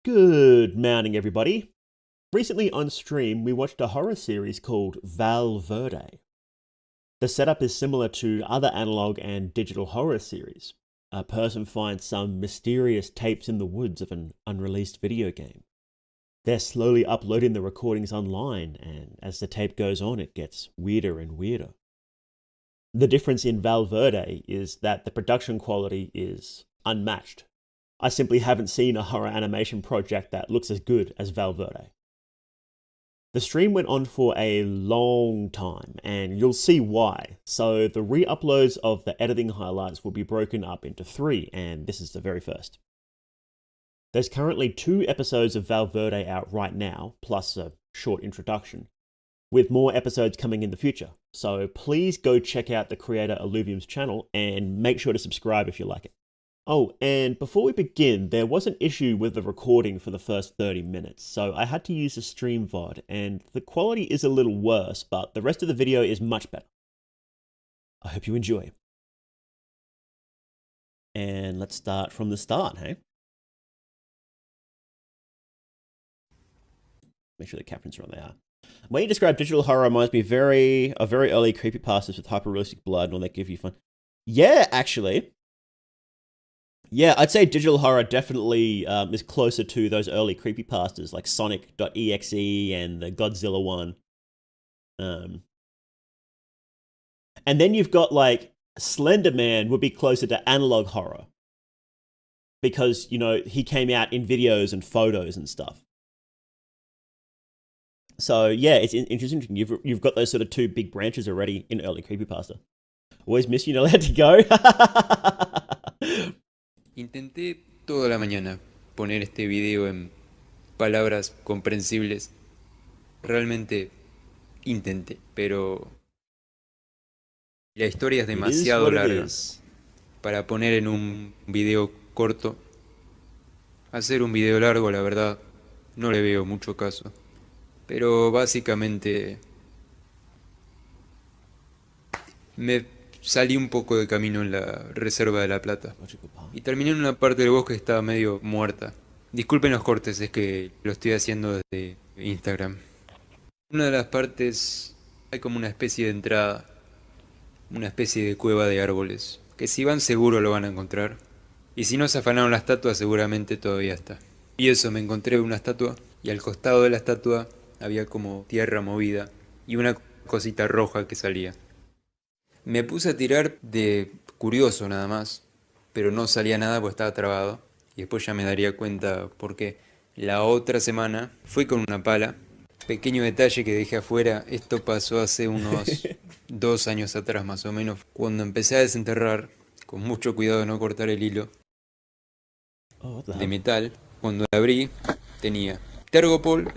Good morning, everybody. Recently on stream, we watched a horror series called Val Verde. The setup is similar to other analog and digital horror series. A person finds some mysterious tapes in the woods of an unreleased video game. They're slowly uploading the recordings online, and as the tape goes on, it gets weirder and weirder. The difference in Val Verde is that the production quality is unmatched. I simply haven't seen a horror animation project that looks as good as Val Verde. The stream went on for a long time, and you'll see why. So the re-uploads of the editing highlights will be broken up into 3, and this is the very first. There's currently 2 episodes of Val Verde out right now, plus a short introduction, with more episodes coming in the future. So please go check out the creator Alluvium's channel and make sure to subscribe if you like it. Oh, and before we begin, there was an issue with the recording for the first 30 minutes, so I had to use a stream VOD, and the quality is a little worse, but the rest of the video is much better. I hope you enjoy. And let's start from the start, hey? Make sure the captions are on there. When you describe digital horror reminds me of very early creepypastas with hyper-realistic blood and all that give you fun. Yeah, actually. Yeah, I'd say digital horror definitely is closer to those early creepypastas like Sonic.exe and the Godzilla one. And then you've got like Slender Man would be closer to analog horror. Because, you know, he came out in videos and photos and stuff. So yeah, it's interesting. You've got those sort of 2 big branches already in early creepypasta. Always miss you, not allowed to go. Intenté toda la mañana poner este video en palabras comprensibles. Realmente intenté, pero la historia es demasiado larga para poner en un video corto. Hacer un video largo, la verdad, no le veo mucho caso. Pero básicamente me salí un poco de camino en la Reserva de la Plata y terminé en una parte del bosque que estaba medio muerta. Disculpen los cortes, es que lo estoy haciendo desde Instagram. En una de las partes hay como una especie de entrada, una especie de cueva de árboles, que si van seguro lo van a encontrar. Y si no se afanaron la estatua, seguramente todavía está. Y eso, me encontré una estatua y al costado de la estatua había como tierra movida y una cosita roja que salía. Me puse a tirar de curioso nada más, pero no salía nada porque estaba trabado. Y después ya me daría cuenta porque la otra semana fui con una pala. Pequeño detalle que dejé afuera, esto pasó hace unos 2 años atrás más o menos. Cuando empecé a desenterrar, con mucho cuidado de no cortar el hilo de metal, cuando la abrí tenía tergopol,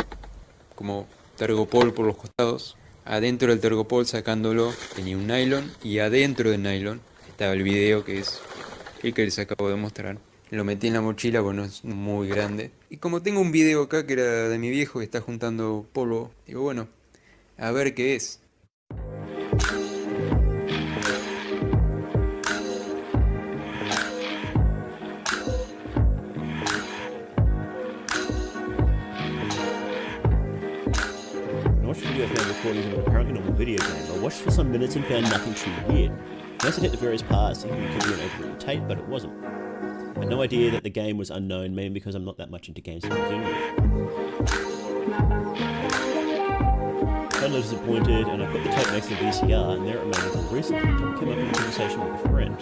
como tergopol por los costados. Adentro del tergopol, sacándolo, tenía un nylon, y adentro del nylon estaba el video, que es el que les acabo de mostrar. Lo metí en la mochila, bueno, es muy grande. Y como tengo un video acá que era de mi viejo que está juntando polvo, digo, bueno, a ver qué es. Recordings of an apparently normal video game. I watched for some minutes and found nothing too weird. I also hit the various parts thinking it could be an overwritten tape, but it wasn't. I had no idea that the game was unknown, maybe because I'm not that much into games to begin with. I was disappointed, and I put the tape next to the VCR, and there it remained until recently. Tom came up in a conversation with a friend.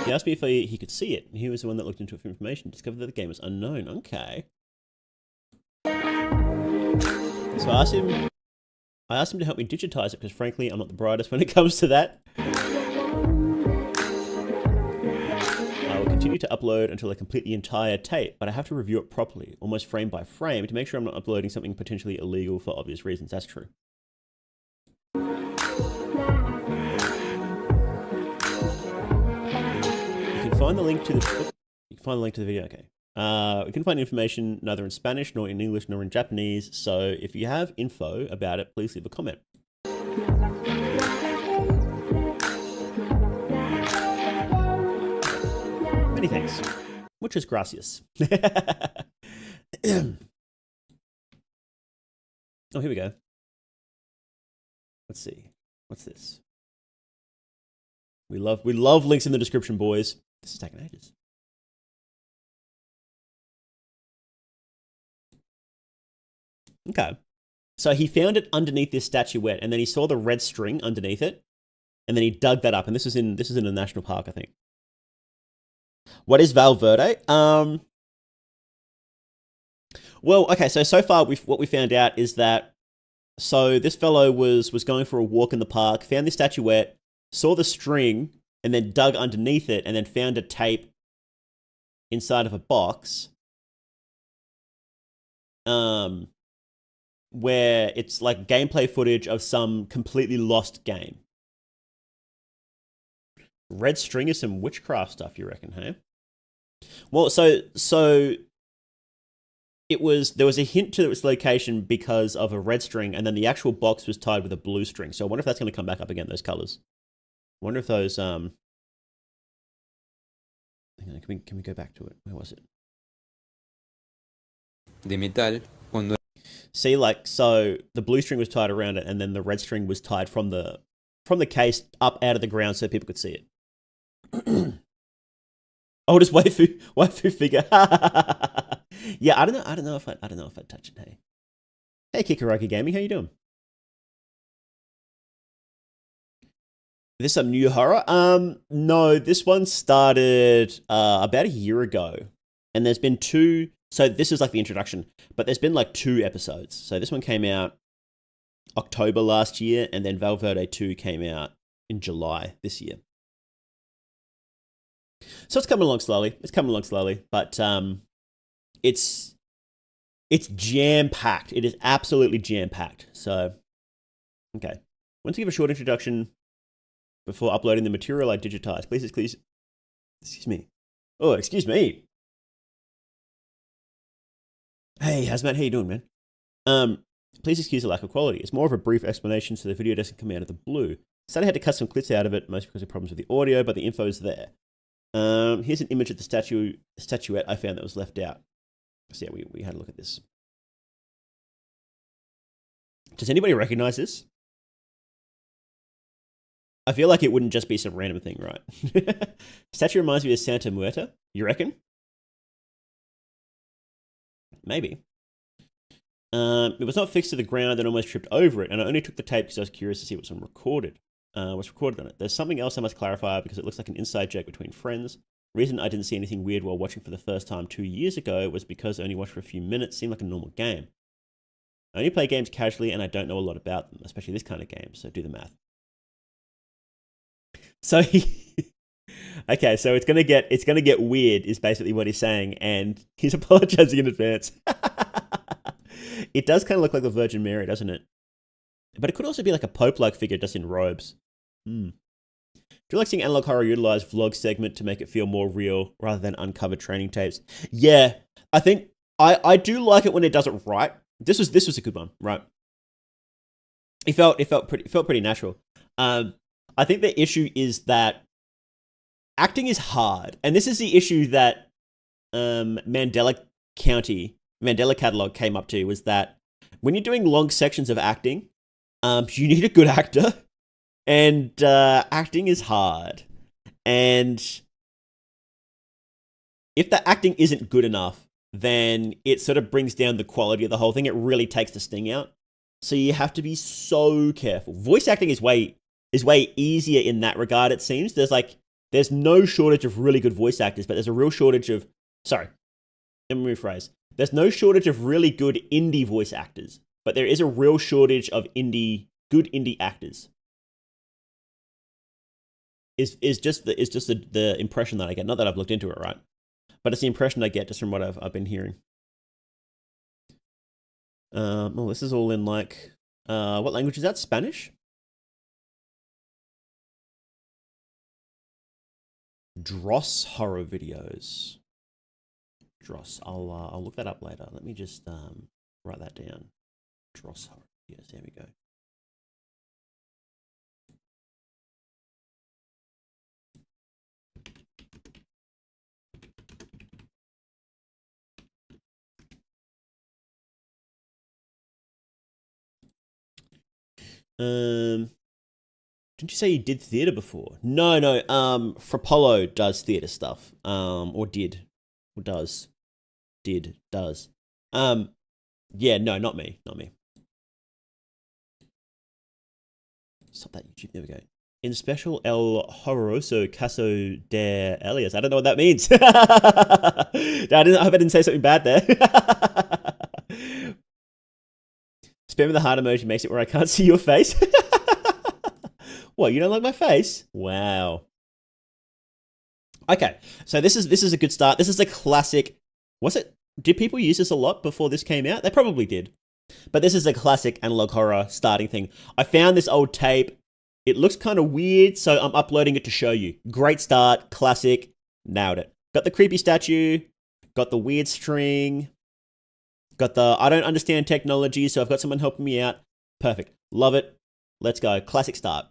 He asked me if he could see it, and he was the one that looked into it for information, discovered that the game was unknown. Okay. So I asked him to help me digitize it because frankly I'm not the brightest when it comes to that. I will continue to upload until I complete the entire tape, but I have to review it properly, almost frame by frame, to make sure I'm not uploading something potentially illegal for obvious reasons. That's true. You can find the link to the video, okay. We can find information neither in Spanish, nor in English, nor in Japanese, so if you have info about it, please leave a comment. Many thanks. Muchas gracias. Oh, here we go. Let's see. What's this? We love links in the description, boys. This is taking ages. Okay. So he found it underneath this statuette, and then he saw the red string underneath it, and then he dug that up. And this is in a national park, I think. What is Val Verde? Well, okay. So far, what we found out is that this fellow was going for a walk in the park, found the statuette, saw the string, and then dug underneath it, and then found a tape inside of a box. Where it's like gameplay footage of some completely lost game. Red string is some witchcraft stuff, you reckon, hey? Well, so there was a hint to its location because of a red string, and then the actual box was tied with a blue string. So I wonder if that's going to come back up again, those colors. I wonder if those Hang on, can we go back to it? Where was it? De metal. Cuando... See, like, so the blue string was tied around it, and then the red string was tied from the case up out of the ground so people could see it. Oh, just waifu figure. Yeah, I don't know if I'd touch it. Hey, Kikaraki Gaming, how you doing? Is this some new horror? No, this one started about a year ago, and there's been 2. So this is like the introduction, but there's been like 2 episodes. So this one came out October last year, and then Val Verde 2 came out in July this year. So it's coming along slowly. But it's jam-packed. It is absolutely jam-packed. So, okay. I want to give a short introduction before uploading the material I digitized. Please, excuse me. Oh, excuse me. Hey, Hazmat, how you doing, man? Please excuse the lack of quality. It's more of a brief explanation so the video doesn't come out of the blue. Sadly, I had to cut some clips out of it, mostly because of problems with the audio, but the info is there. Here's an image of the statuette I found that was left out. So yeah, we had a look at this. Does anybody recognize this? I feel like it wouldn't just be some random thing, right? Statue reminds me of Santa Muerta. You reckon? Maybe. It was not fixed to the ground and almost tripped over it, and I only took the tape because I was curious to see what's recorded on it. There's something else I must clarify because it looks like an inside joke between friends. The reason I didn't see anything weird while watching for the first time 2 years ago was because I only watched for a few minutes. It seemed like a normal game. I only play games casually and I don't know a lot about them, especially this kind of game, so do the math. So okay, so it's gonna get weird is basically what he's saying, and he's apologizing in advance. It does kind of look like the Virgin Mary, doesn't it? But it could also be like a Pope-like figure just in robes. Do you like seeing analog horror utilize vlog segment to make it feel more real rather than uncovered training tapes? Yeah, I think I do like it when it does it right. This was a good one, right? It felt pretty natural. I think the issue is that acting is hard, and this is the issue that Mandela Catalog came up to, was that when you're doing long sections of acting, you need a good actor, and acting is hard. And if the acting isn't good enough, then it sort of brings down the quality of the whole thing. It really takes the sting out. So you have to be so careful. Voice acting is way easier in that regard, it seems. There's no shortage of really good voice actors, but there's a real shortage of... Sorry, let me rephrase. There's no shortage of really good indie voice actors, but there is a real shortage of good indie actors. Is just the impression that I get. Not that I've looked into it, right? But it's the impression I get just from what I've been hearing. Well, this is all in like... what language is that? Spanish? Dross horror videos. Dross. I'll look that up later. Let me just write that down. Dross horror videos. There we go. Didn't you say you did theatre before? No. Frapollo does theatre stuff. Or did. Or does. Did. Does. Yeah, no, not me. Stop that YouTube. There we go. In special El Horroroso Caso de Elias. I don't know what that means. I hope I didn't say something bad there. Spamming the heart emoji makes it where I can't see your face. What, you don't like my face? Wow. Okay, so this is a good start. This is a classic. Was it? Did people use this a lot before this came out? They probably did. But this is a classic analog horror starting thing. I found this old tape. It looks kind of weird, so I'm uploading it to show you. Great start, classic, nailed it. Got the creepy statue, got the weird string, got the I don't understand technology, so I've got someone helping me out. Perfect. Love it. Let's go. Classic start.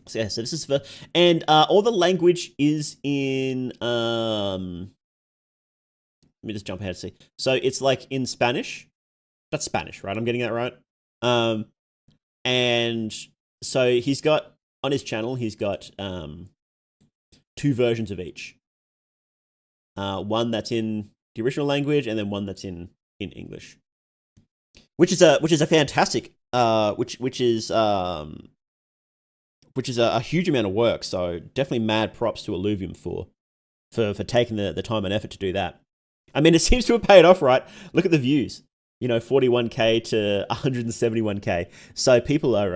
So yeah, so this is for, and all the language is in, let me just jump ahead to see. So it's like in Spanish. That's Spanish, right? I'm getting that right. And so he's got, on his channel, he's got 2 versions of each. One that's in the original language, and then one that's in English. Which is a fantastic, which is a huge amount of work. So definitely mad props to Alluvium for taking the time and effort to do that. I mean, it seems to have paid off, right? Look at the views. 41k to 171k. So people are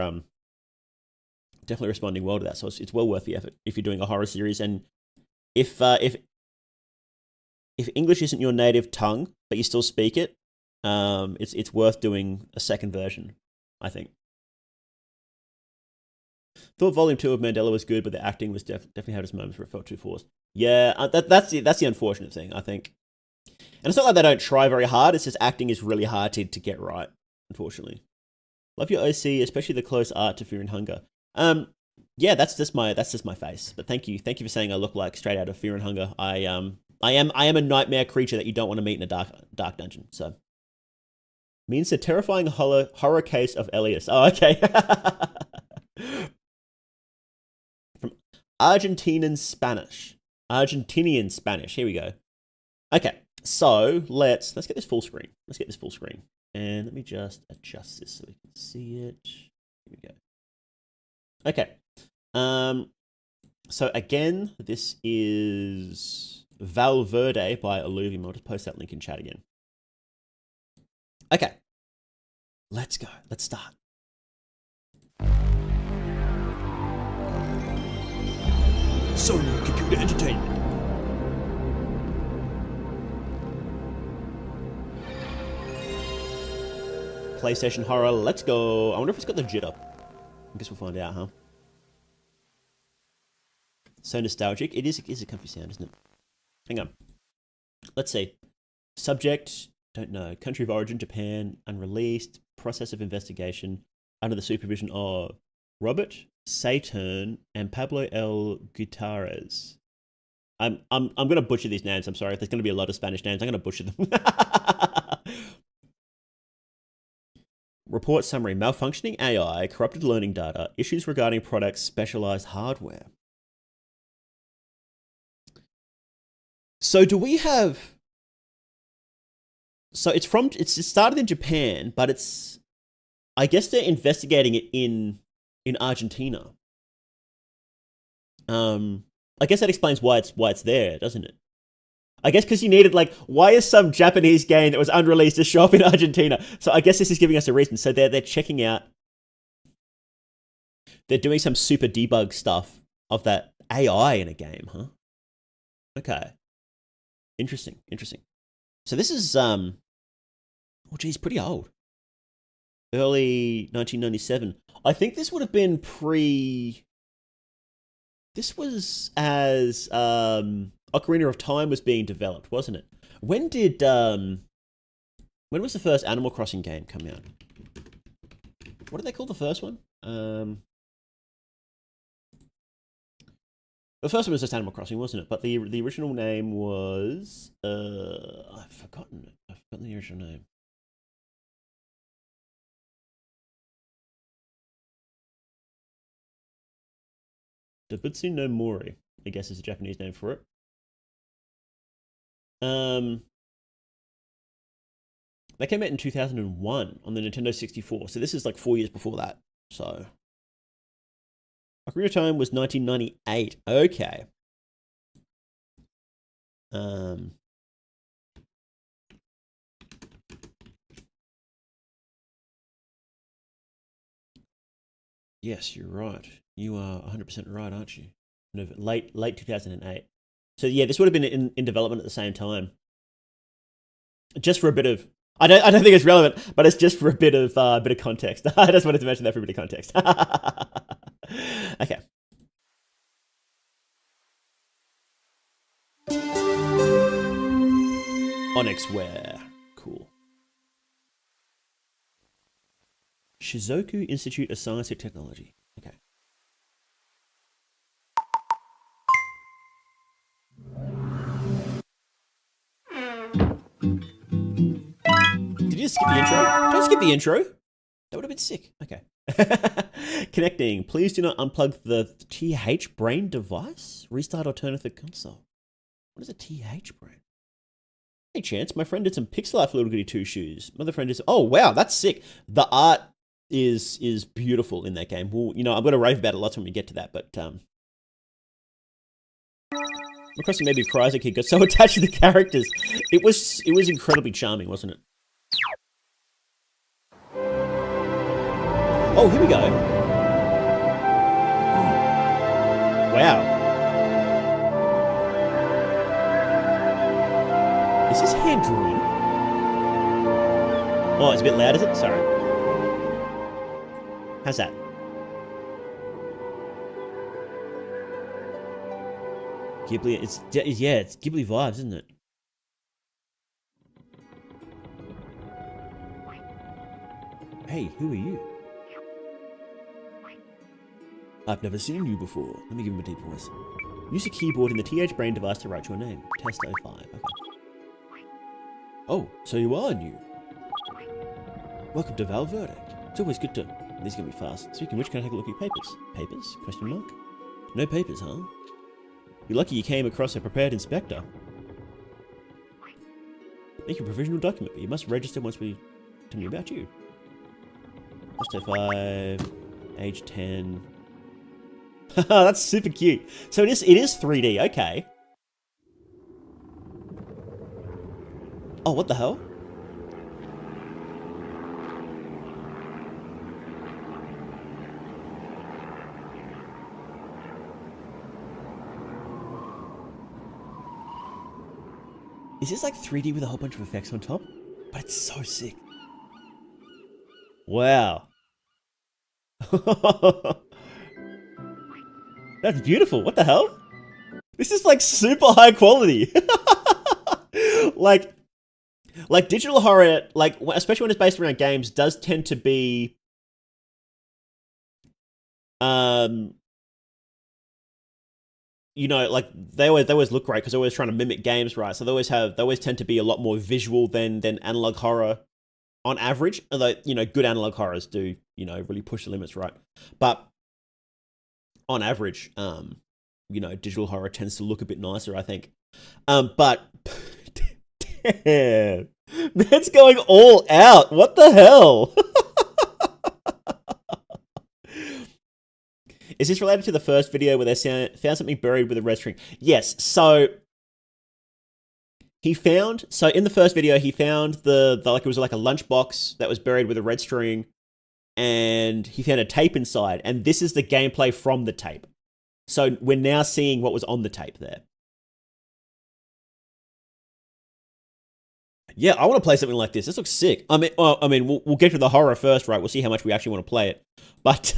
definitely responding well to that. So it's well worth the effort if you're doing a horror series. And if English isn't your native tongue, but you still speak it, it's worth doing a second version, I think. Thought Volume 2 of Mandela was good, but the acting was definitely had its moments where it felt too forced. Yeah, that's the unfortunate thing, I think. And it's not like they don't try very hard. It's just acting is really hard to get right, unfortunately. Love your OC, especially the close art to Fear and Hunger. Yeah, that's just my face. But thank you for saying I look like straight out of Fear and Hunger. I am a nightmare creature that you don't want to meet in a dark dungeon. So means the terrifying horror case of Elias. Oh, okay. From Argentinian Spanish. Here we go. Okay, so let's get this full screen. And let me just adjust this so we can see it. Here we go. Okay. So again, this is Val Verde by Alluvium. I'll just post that link in chat again. Okay. Let's go. Let's start. Sony Computer Entertainment. PlayStation horror, let's go. I wonder if it's got the jitter. I guess we'll find out, huh? So nostalgic. It is a comfy sound, isn't it? Hang on. Let's see. Subject, don't know. Country of origin, Japan. Unreleased. Process of investigation. Under the supervision of Robert Saturn and Pablo L. Gutierrez. I'm gonna butcher these names. I'm sorry. If there's gonna be a lot of Spanish names, I'm gonna butcher them. Report summary: malfunctioning AI, corrupted learning data, issues regarding products' specialized hardware. So do we have? So it started in Japan, but I guess they're investigating it in Argentina. I guess that explains why it's there, doesn't it? I guess because you needed, why is some Japanese game that was unreleased to show up in Argentina? So I guess this is giving us a reason. So they're checking out, they're doing some super debug stuff of that AI in a game, huh? Okay. Interesting. So this is, pretty old. Early 1997. I think this would have been this was as, Ocarina of Time was being developed, wasn't it? When was the first Animal Crossing game come out? What did they call the first one? The first one was just Animal Crossing, wasn't it? But the original name was I've forgotten the original name. Dobutsu no Mori, I guess is a Japanese name for it. That came out in 2001 on the Nintendo 64, so this is like 4 years before that. So, Ocarina of Time was 1998. Okay. Yes, you're right. You are 100% right, aren't you? No, late 2008. So yeah, this would have been in development at the same time. Just for a bit of, I don't think it's relevant, but it's just for a bit of context. I just wanted to mention that for a bit of context. Okay. Onyxware. Cool. Shizuoka Institute of Science and Technology. Okay. Did you just skip the intro? Don't skip the intro. That would have been sick. Okay. Connecting. Please do not unplug the TH brain device. Restart alternative console. What is a TH brain? Hey, Chance, my friend did some pixel art for Little Goody Two Shoes. My other friend is. Oh, wow, that's sick. The art is beautiful in that game. Well, I'm going to rave about it lots when we get to that, but Crossing maybe cries a kid got so attached to the characters. It was incredibly charming, wasn't it? Oh, here we go. Wow. Is this hand drawn? Oh, it's a bit loud, is it? Sorry. How's that? Ghibli, it's Ghibli vibes, isn't it? Hey, who are you? I've never seen you before. Let me give him a deep voice. Use a keyboard in the TH brain device to write your name. Test 05. Okay. Oh, so you are new. Welcome to Val Verde. It's always good to... These are going to be fast. Speaking of which, can I take a look at your papers? Papers? Question mark? No papers, huh? You're lucky you came across a prepared inspector. Make a provisional document, but you must register once we tell me about you. Test 05. Age 10. That's super cute. So it is 3D, okay. Oh, what the hell? Is this like 3D with a whole bunch of effects on top? But it's so sick. Wow. That's beautiful. What the hell? This is like super high quality. like digital horror, like especially when it's based around games, does tend to be like they always look great because they're always trying to mimic games, right? So they always tend to be a lot more visual than analog horror on average. Although, good analog horrors do, really push the limits, right? But on average, digital horror tends to look a bit nicer, I think. But damn, that's going all out. What the hell? Is this related to the first video where they found something buried with a red string? Yes. So in the first video, he found the like, it was like a lunchbox that was buried with a red string, and he found a tape inside, and this is the gameplay from the tape. So we're now seeing what was on the tape there. Yeah, I want to play something like this. This looks sick. I mean, we'll get to the horror first, right? We'll see how much we actually want to play it. But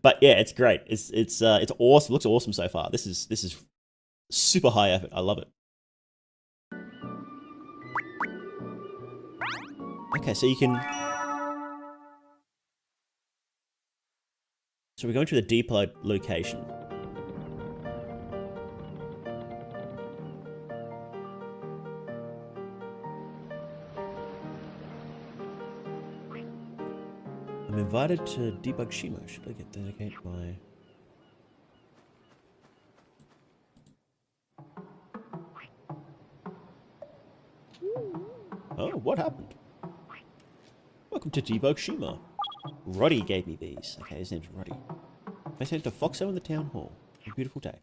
but yeah, it's great. It's awesome. It looks awesome so far. This is super high effort. I love it. Okay, so you can. So we're going to the depot location. I'm invited to Debug Shima. Should I dedicate my... Oh, what happened? Welcome to Debug Shima. Roddy gave me these. Okay, his name's Roddy. I sent to Foxo in the town hall. A beautiful day.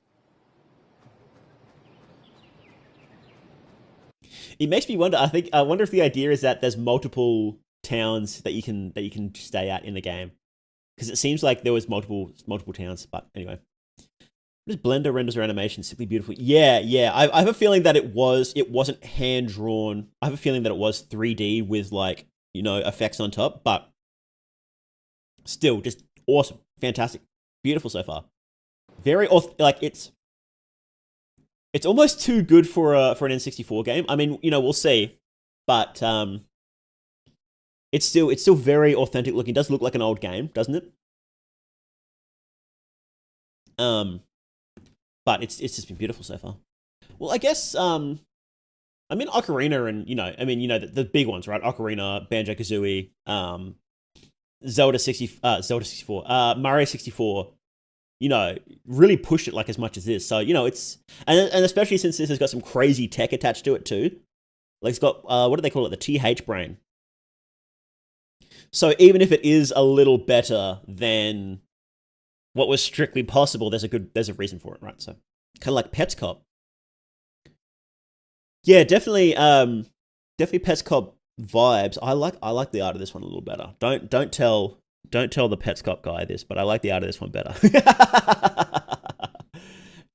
It makes me wonder. I wonder if the idea is that there's multiple towns that you can stay at in the game, because it seems like there was multiple towns. But anyway, this Blender renders our animation simply beautiful. Yeah. I have a feeling that it wasn't hand drawn. I have a feeling that it was 3D with, like, you know, effects on top, but still just awesome, fantastic, beautiful so far. Very like it's almost too good for an N64 game. I mean, you know, we'll see, but it's still very authentic looking. It does look like an old game, doesn't it? But it's just been beautiful so far. Well, I guess I mean Ocarina and the big ones, right? Ocarina, Banjo-Kazooie, Zelda 64, Mario 64. You know, really pushed it like as much as this. So, you know, it's and especially since this has got some crazy tech attached to it too. Like, it's got what do they call it? The TH brain. So even if it is a little better than what was strictly possible, there's a reason for it, right? So kind of like Pets Cop. Yeah, definitely Pets Cop vibes. I like the art of this one a little better. Don't tell the Pets Cop guy this, but I like the art of this one better.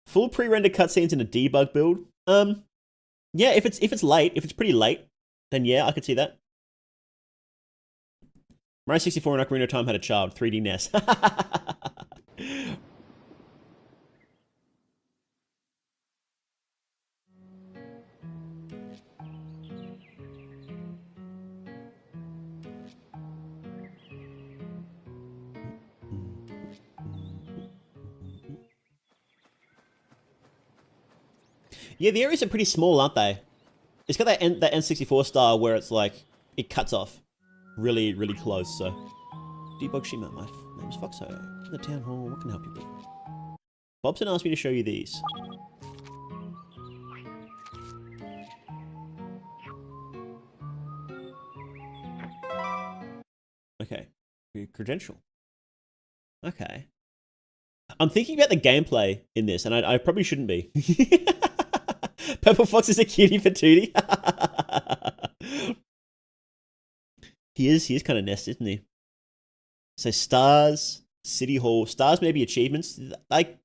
Full pre-rendered cutscenes in a debug build. Yeah, if it's late, if it's pretty late, then yeah, I could see that. Mario 64 and Ocarina of Time had a child, 3D NES. Yeah, the areas are pretty small, aren't they? It's got that N64 style where it's like, it cuts off really, really close, so. Debug Shima, my name's Foxo. In the town hall, what can I help you with? Bobson asked me to show you these. Okay, your credential. Okay. I'm thinking about the gameplay in this, and I probably shouldn't be. Purple Fox is a cutie patootie. He is kind of nest, isn't he? So stars, city hall, stars maybe achievements, like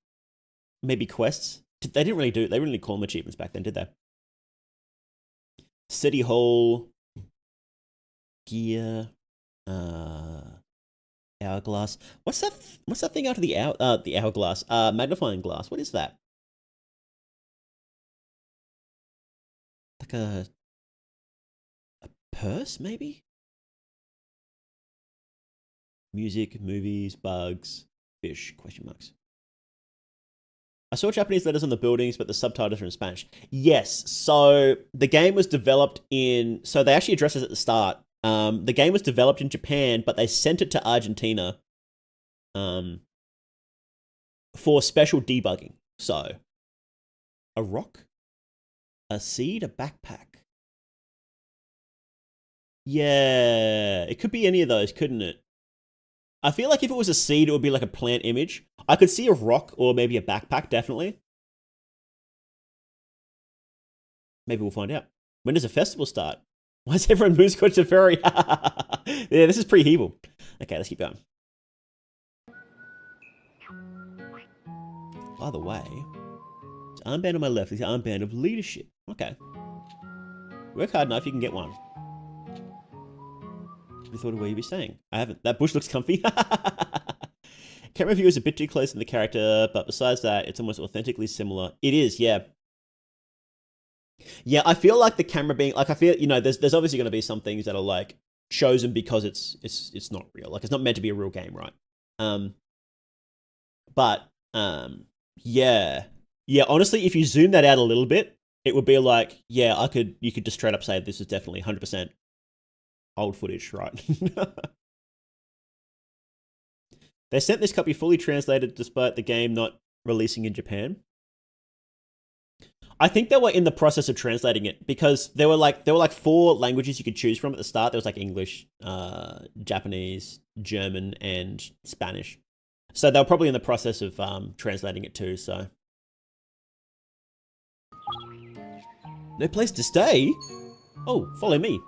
maybe quests. They didn't really call them achievements back then, did they? City hall, gear, hourglass. What's that thing out of the hourglass? Magnifying glass. What is that? Like a purse, maybe? Music, movies, bugs, fish, question marks. I saw Japanese letters on the buildings, but the subtitles are in Spanish. Yes, so the game was developed so they actually address this at the start. The game was developed in Japan, but they sent it to Argentina for special debugging. So, a rock, a seed, a backpack. Yeah, it could be any of those, couldn't it? I feel like if it was a seed, it would be like a plant image. I could see a rock or maybe a backpack, definitely. Maybe we'll find out. When does a festival start? Why is everyone moose coach a ferry? Yeah, this is pre-Hebel. Okay, let's keep going. By the way, this armband on my left is the armband of leadership. Okay. Work hard enough, you can get one. You thought of where you'd be staying. I haven't. That bush looks comfy. Camera view is a bit too close to the character, but besides that, it's almost authentically similar. It is, yeah. Yeah, I feel like the camera being like, I feel, you know, there's obviously going to be some things that are like chosen because it's not real. Like, it's not meant to be a real game, right? Yeah. Honestly, if you zoom that out a little bit, it would be like, yeah, you could just straight up say this is definitely 100% old footage, right? They sent this copy fully translated despite the game not releasing in Japan. I think they were in the process of translating it because there were like 4 languages you could choose from at the start. There was like English, Japanese, German, and Spanish. So they were probably in the process of translating it too. So no place to stay. Oh, follow me.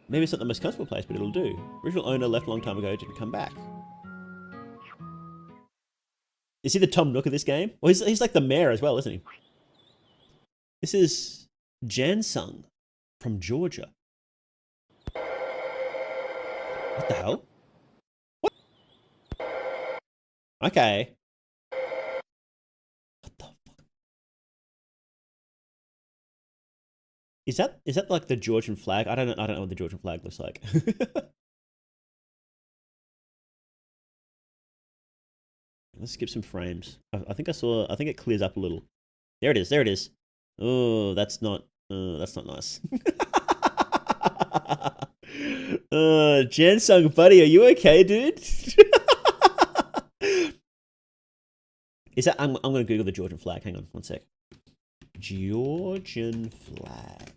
Maybe it's not the most comfortable place, but it'll do. Original owner left a long time ago, didn't come back. Is he the Tom Nook of this game? Well, he's like the mayor as well, isn't he? This is Jansung from Georgia. What the hell? What? Okay. What the fuck? Is that like the Georgian flag? I don't know what the Georgian flag looks like. Let's skip some frames. I think it clears up a little. There it is. Oh, that's not nice. Jansung, buddy, are you okay, dude? Is that, I'm gonna Google the Georgian flag. Hang on, one sec. Georgian flag.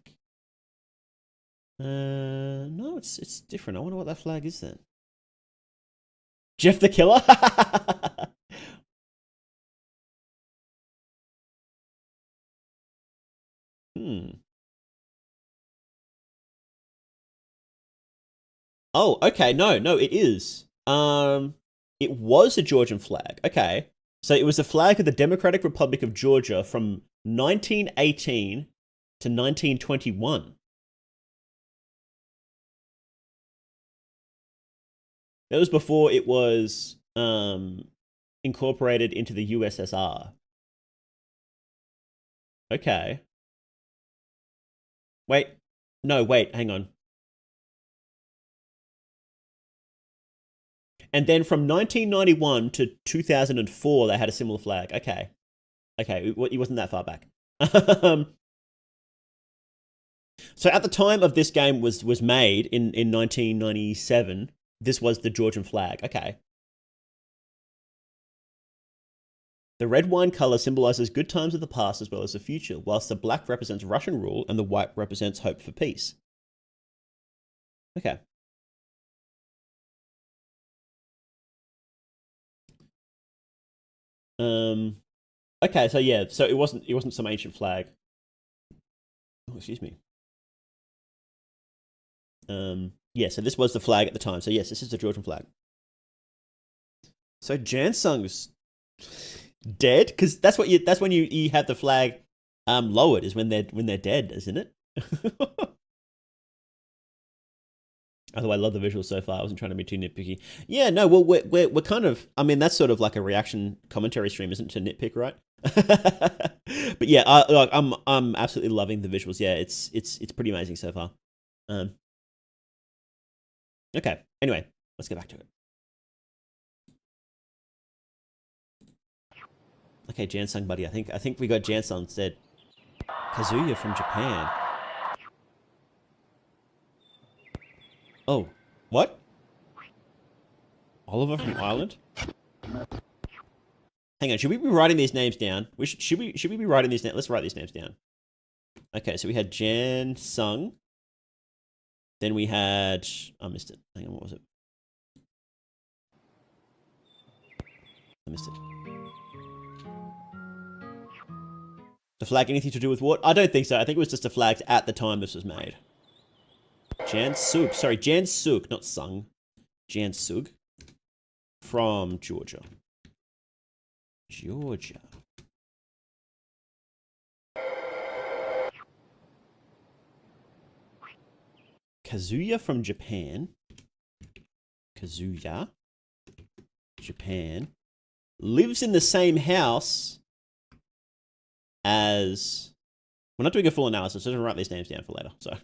No, it's different. I wonder what that flag is then. Jeff the Killer? Oh, okay. No, it is. It was a Georgian flag. Okay. So it was the flag of the Democratic Republic of Georgia from 1918 to 1921. That was before it was incorporated into the USSR. Okay. Wait. No, wait, hang on. And then from 1991 to 2004, they had a similar flag. Okay. It wasn't that far back. So at the time of this game was made in 1997, this was the Georgian flag. Okay. The red wine color symbolizes good times of the past as well as the future, whilst the black represents Russian rule and the white represents hope for peace. Okay. Okay, so yeah, so it wasn't some ancient flag. Oh, excuse me. Yeah, so this was the flag at the time. So yes, this is the Georgian flag. So Jansung's dead? Because that's when you have the flag lowered, is when they're dead, isn't it? Although I love the visuals so far, I wasn't trying to be too nitpicky. Yeah, no, well we're kind of, I mean, that's sort of like a reaction commentary stream, isn't it, to nitpick, right? But yeah, I'm absolutely loving the visuals. Yeah, it's pretty amazing so far. Okay, anyway, let's get back to it. Okay, Jansung, buddy. I think we got Jansung instead. Kazuya from Japan. Oh, what? Oliver from Ireland? Hang on, should we be writing these names down? Should we be writing these names? Let's write these names down. Okay, so we had Jansung. Then we had, I missed it. Hang on, what was it? I missed it. The flag anything to do with what? I don't think so. I think it was just a flag at the time this was made. Jansug. Sorry, Jansug, not Sung. Jansug. From Georgia. Georgia. Kazuya from Japan. Kazuya. Japan. Lives in the same house as... We're not doing a full analysis, so I'm going to write these names down for later. So...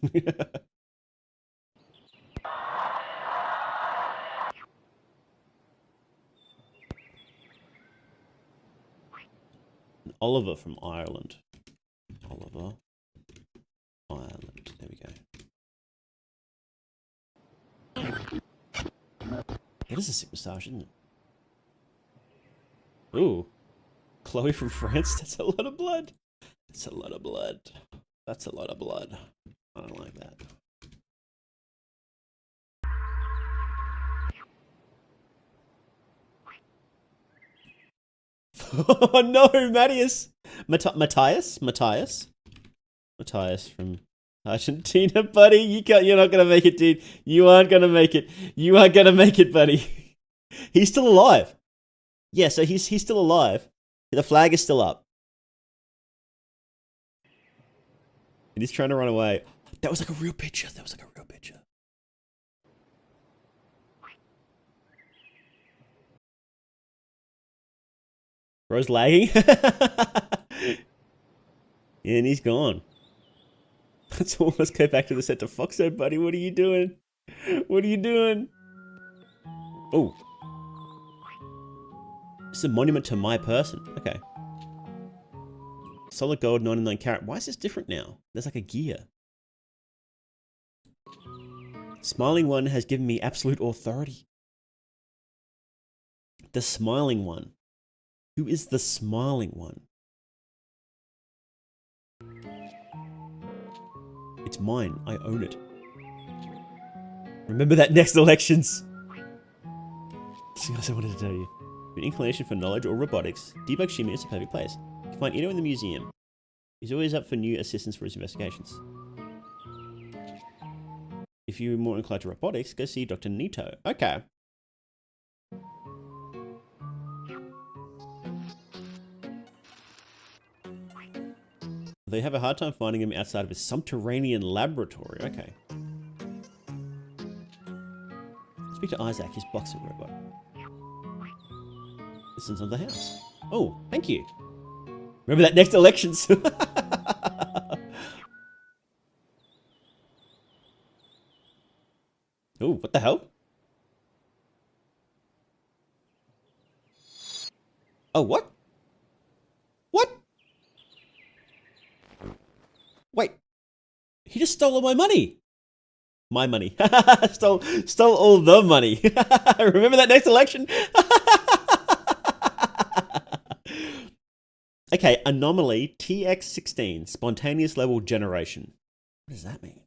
Oliver from Ireland. Oliver. Ireland. There we go. That is a sick moustache, isn't it? Ooh. Chloe from France? That's a lot of blood. That's a lot of blood. That's a lot of blood. I don't like that. Oh no, Matias! Matias from Argentina, buddy. You're not gonna make it, dude. You aren't gonna make it. You aren't gonna make it, buddy. He's still alive. Yeah, so he's still alive. The flag is still up. And he's trying to run away. That was like a real picture. That was like a real picture. Bro's lagging. And he's gone. So let's go back to the set to Foxo, buddy. What are you doing? What are you doing? Oh. It's a monument to my person. Okay. Solid gold, 99 carat. Why is this different now? There's like a gear. Smiling one has given me absolute authority. The smiling one. Who is the smiling one? It's mine. I own it. Remember that next elections. Something else I wanted to tell you. An inclination for knowledge or robotics, Debug Shimi is a perfect place. You can find Ito in the museum. He's always up for new assistance for his investigations. If you're more inclined to robotics, go see Dr. Nito. Okay. They have a hard time finding him outside of his subterranean laboratory. Okay. Speak to Isaac, his boxer robot. Listens on the house. Oh, thank you. Remember that next elections. Oh, what the hell? Oh, what? What? Wait. He just stole all my money. My money. stole all the money. Remember that next election? Okay, anomaly TX16, spontaneous level generation. What does that mean?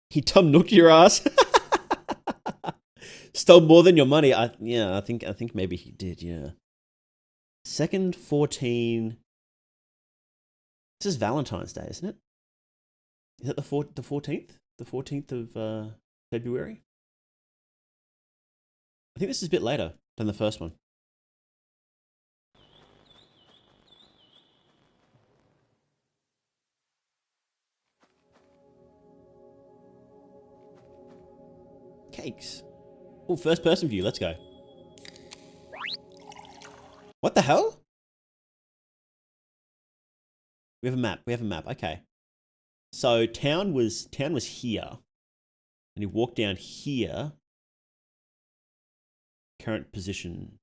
He Tom Nooked your ass. Stole more than your money. I think maybe he did, yeah. Second 14. This is Valentine's Day, isn't it? Is that the 14th? The 14th of February? I think this is a bit later than the first one. Cakes. Oh, first person view, let's go. What the hell? We have a map, okay. So town was here. And you walk down here. Current position.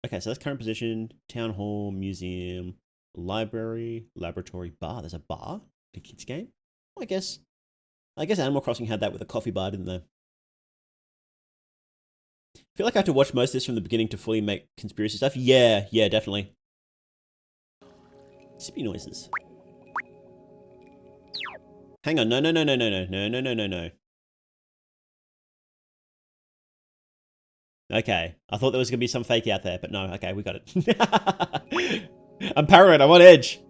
Okay, so that's current position. Town hall, museum, library, laboratory, bar. There's a bar? The kids game? I guess Animal Crossing had that with a coffee bar, didn't they? I feel like I have to watch most of this from the beginning to fully make conspiracy stuff. Yeah, definitely. Sippy noises. Hang on, no. Okay, I thought there was going to be some fake out there, but no, okay, we got it. I'm paranoid, I'm on edge.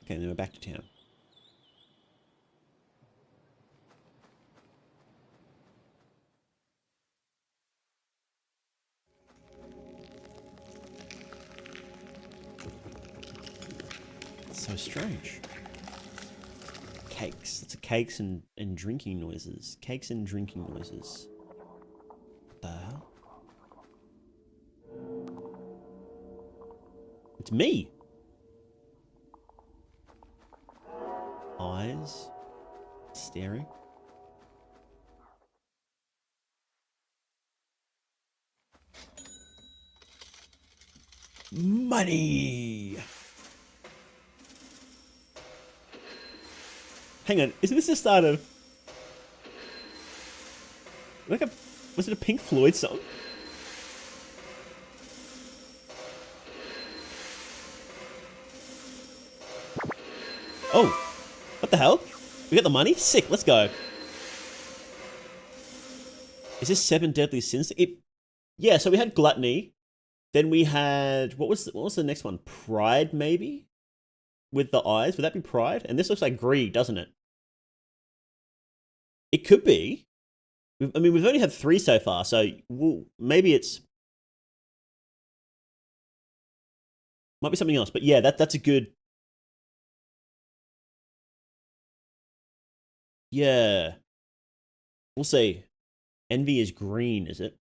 Okay, then we're back to town. So strange. Cakes. It's a cakes and drinking noises. Cakes and drinking noises. What the hell? It's me. Eyes. Staring. Money! Hang on, isn't this the start of... like a... was it a Pink Floyd song? Oh! What the hell? We got the money? Sick, let's go. Is this 7 deadly sins? Yeah, so we had gluttony. Then we had... What was the next one? Pride, maybe? With the eyes? Would that be pride? And this looks like greed, doesn't it? It could be. I mean, we've only had 3 so far, so maybe it's... might be something else. But yeah, that's a good... yeah. We'll see. Envy is green, is it?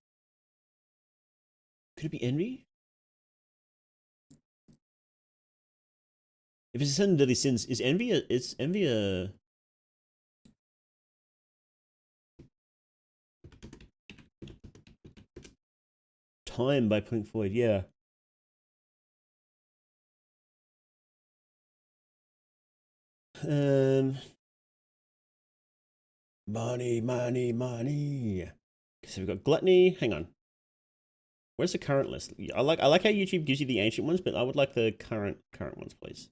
Could it be envy? If it's a 7 deadly sins, is envy a... Time by Pink Floyd, yeah. Money, money, money. So we've got gluttony. Hang on. Where's the current list? I like how YouTube gives you the ancient ones, but I would like the current ones, please.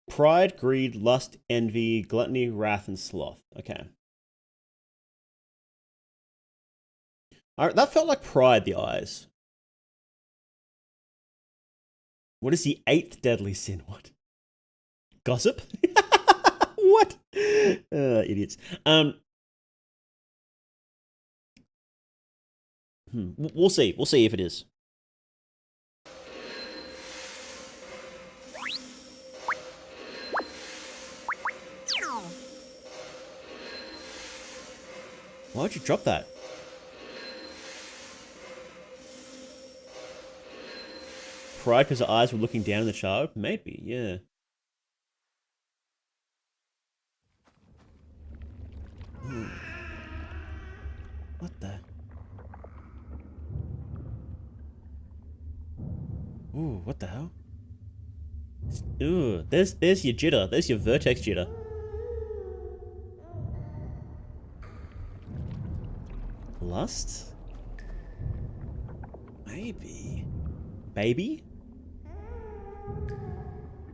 Pride, greed, lust, envy, gluttony, wrath, and sloth. Okay. Alright, that felt like pride, the eyes. What is the 8th deadly sin? What? Gossip? What? Idiots. We'll see. We'll see if it is. Why'd you drop that? Pride because her eyes were looking down at the child? Maybe, yeah. What the? Ooh, what the hell? Ooh, there's your jitter. There's your vertex jitter. Lust? Maybe. Baby?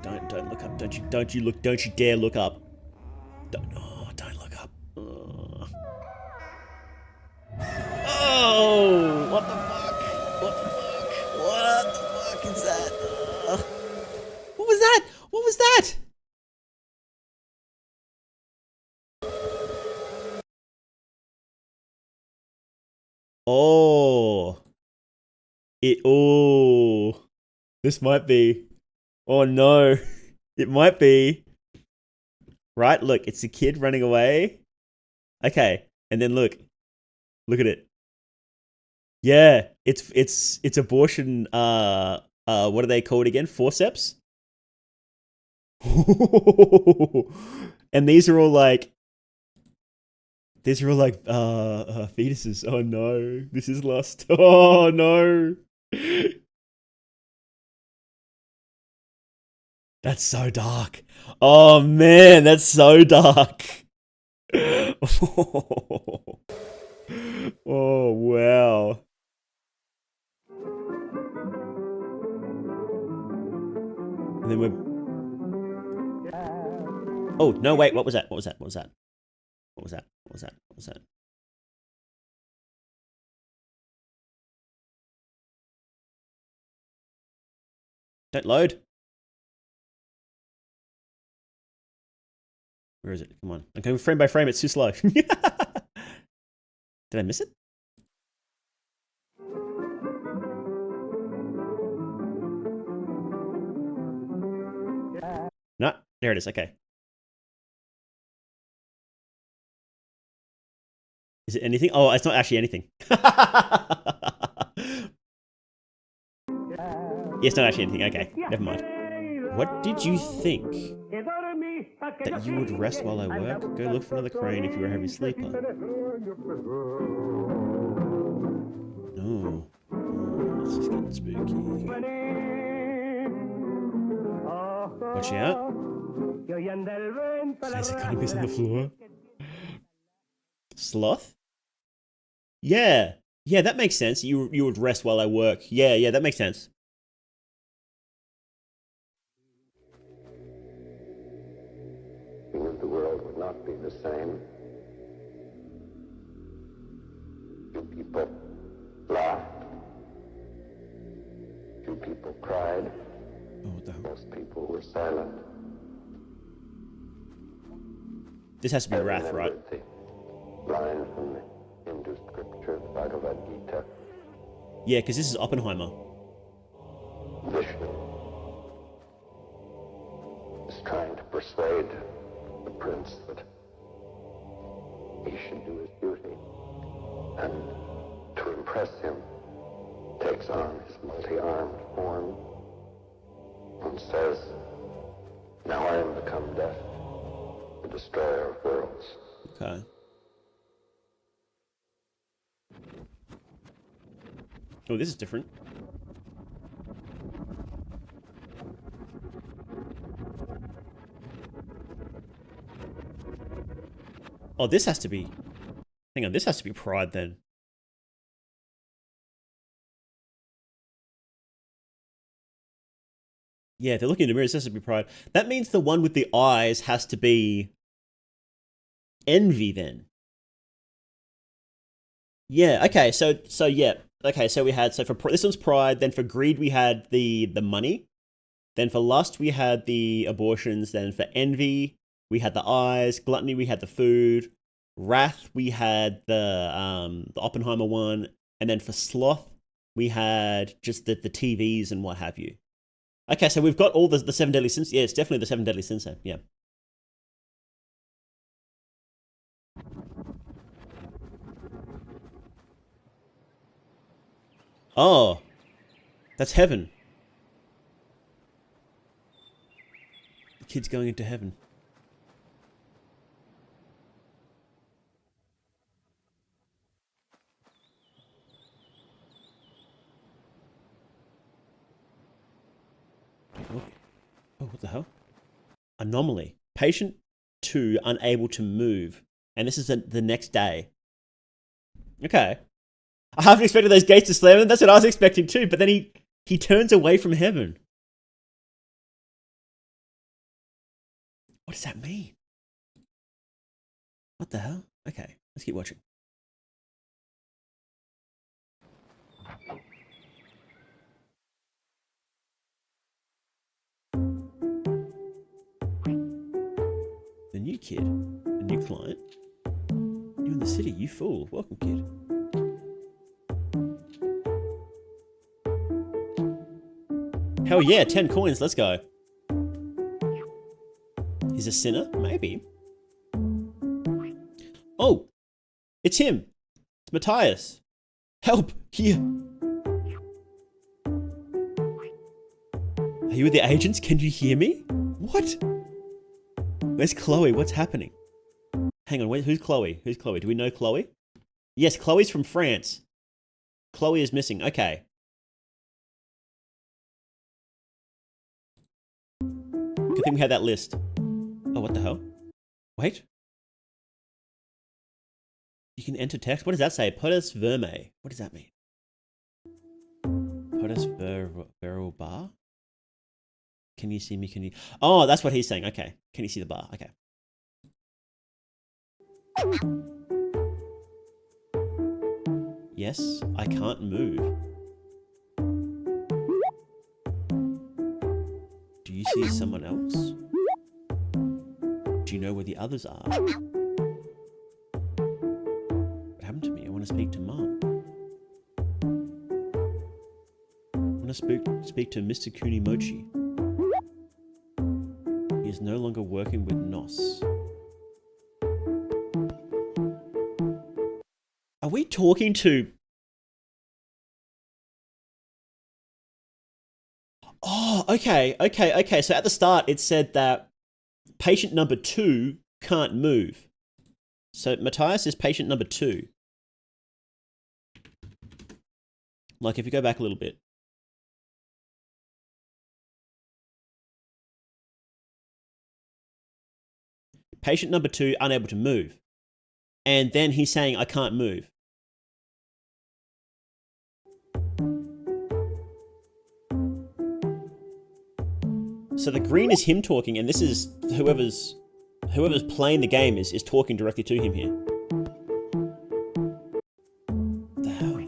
Don't look up. Don't you dare look up. Don't look up. Oh, what the fuck? What the fuck? What the fuck is that? What was that? What was that? Oh. Oh. This might be. Oh no. It might be. Right, look, it's a kid running away. Okay, and then look. Look at it. Yeah, it's abortion, what are they called again? Forceps? And these are all like fetuses. Oh no, this is lost. Oh no. That's so dark. Oh man, that's so dark. Oh wow. And then we're... oh no, wait, what was that? What was that? What was that? What was that? What was that? What was that? Don't load. Where is it? Come on. I'm going frame by frame. It's too slow. Did I miss it? No, there it is. Okay. Is it anything? Oh, it's not actually anything. It's not actually anything. Okay, never mind. What did you think? That you would rest while I work? Go look for another crane if you're a heavy sleeper. No. This is getting spooky. Watch out. There's economies on the floor. Sloth? Yeah. Yeah, that makes sense. You would rest while I work. Yeah, that makes sense. He knew the world would not be the same. Few people laughed. Few people cried. Oh, what the hell? Most people were silent. This has to be wrath, right? The line from the Hindu scripture, the Bhagavad Gita. Yeah, because this is Oppenheimer. Vishnu is trying to persuade the prince that he should do his duty, and to impress him takes on his multi-armed form and says, "Now I am become death, the destroyer of worlds." Okay. Oh, this is different. Oh, this has to be... Hang on, this has to be Pride then. Yeah, if they're looking in the mirror, this has to be Pride. That means the one with the eyes has to be... Envy then. Yeah, okay, so yeah. Okay, so we had... So for this one's Pride, then for Greed we had the money. Then for Lust we had the abortions. Then for Envy we had the eyes. Gluttony we had the food. Wrath we had the Oppenheimer one. And then for Sloth we had just the TVs and what have you. Okay, so we've got all the seven deadly sins. Yeah, it's definitely the seven deadly sins. Yeah. Oh, that's heaven. The kid's going into heaven. Oh, what the hell? Anomaly. Patient 2 unable to move. And this is the next day. Okay. I haven't expected those gates to slam, and that's what I was expecting too, but then he turns away from heaven. What does that mean? What the hell? Okay, let's keep watching. The new kid, a new client. You in the city, you fool. Welcome, kid. Hell yeah, 10 coins, let's go. He's a sinner? Maybe. Oh, it's him. It's Matias. Help, here. Are you with the agents? Can you hear me? What? Where's Chloe? What's happening? Hang on, who's Chloe? Who's Chloe? Do we know Chloe? Yes, Chloe's from France. Chloe is missing. Okay. Good thing we had that list. Oh, what the hell? Wait. You can enter text? What does that say? Potus verme. What does that mean? Potus veral bar? Can you see me? Can you... Oh, that's what he's saying. Okay. Can you see the bar? Okay. Yes, I can't move. Do you see someone else? Do you know where the others are? What happened to me? I want to speak to Mum. I want to speak to Mr. Kunimochi. He is no longer working with Nos. Are we talking to... Oh, okay. So at the start, it said that patient number 2 can't move. So Matias is patient number 2. Like, if you go back a little bit. Patient number 2, unable to move. And then he's saying, I can't move. So the green is him talking, and this is whoever's playing the game is talking directly to him here. What the hell?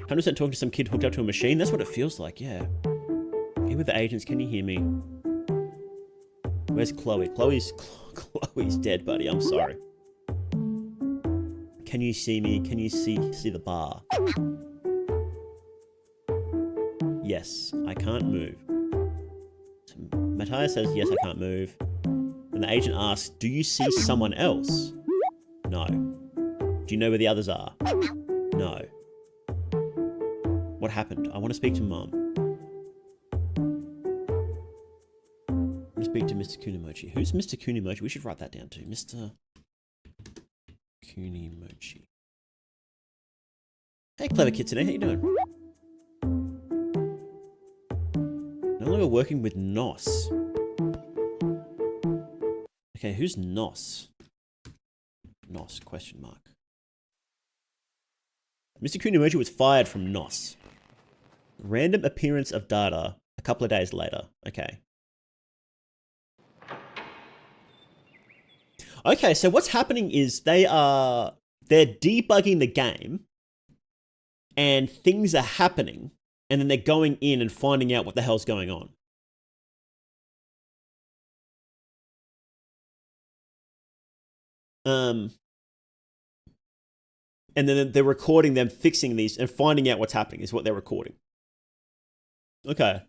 100% talking to some kid hooked up to a machine? That's what it feels like, yeah. Here with the agents, can you hear me? Where's Chloe? Chloe's dead, buddy. I'm sorry. Can you see me? Can you see the bar? Yes, I can't move. So Matias says, yes, I can't move. And the agent asks, do you see someone else? No. Do you know where the others are? No. What happened? I want to speak to Mom. I want to speak to Mr. Kunimochi. Who's Mr. Kunimochi? We should write that down too. Mr. Kunimochi. Hey, clever kitsune, how you doing? No longer working with Nos. Okay, who's Nos? Nos, question mark. Mr. Kunimochi was fired from Nos. Random appearance of data a couple of days later. Okay. Okay, so what's happening is they're debugging the game and things are happening and then they're going in and finding out what the hell's going on. And then they're recording them fixing these and finding out what's happening is what they're recording. Okay.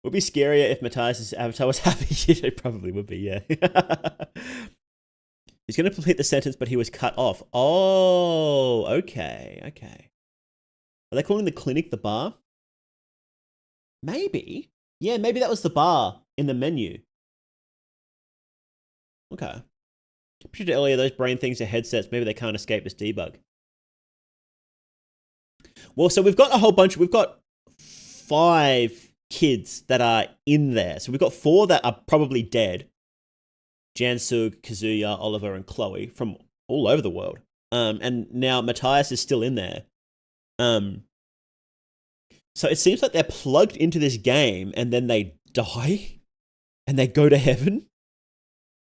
Would be scarier if Matias' avatar was happy. It probably would be, yeah. He's going to complete the sentence, but he was cut off. Oh, okay, okay. Are they calling the clinic the bar? Maybe. Yeah, maybe that was the bar in the menu. Okay. Pictured earlier, those brain things are headsets. Maybe they can't escape this debug. Well, so we've got a whole bunch. We've got 5 kids that are in there. So we've got 4 that are probably dead. Jansug, Kazuya, Oliver, and Chloe from all over the world. And now Matias is still in there. So it seems like they're plugged into this game and then they die and they go to heaven.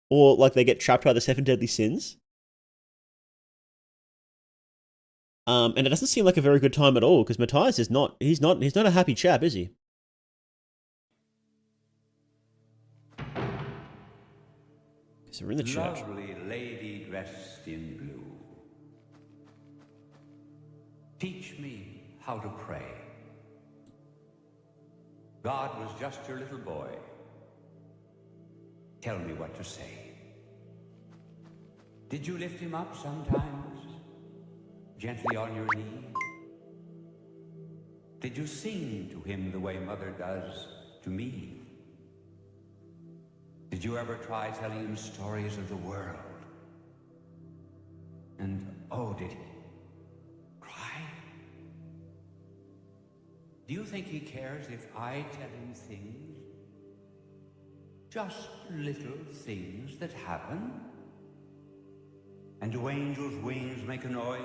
Or like they get trapped by the 7 deadly sins. And it doesn't seem like a very good time at all because Matias is not, he's not a happy chap, is he? So we're in the church. Lovely lady dressed in blue. Teach me how to pray. God was just your little boy. Tell me what to say. Did you lift him up sometimes? Gently on your knee? Did you sing to him the way Mother does to me? Did you ever try telling him stories of the world? And oh, did he cry? Do you think he cares if I tell him things? Just little things that happen? And do angels' wings make a noise?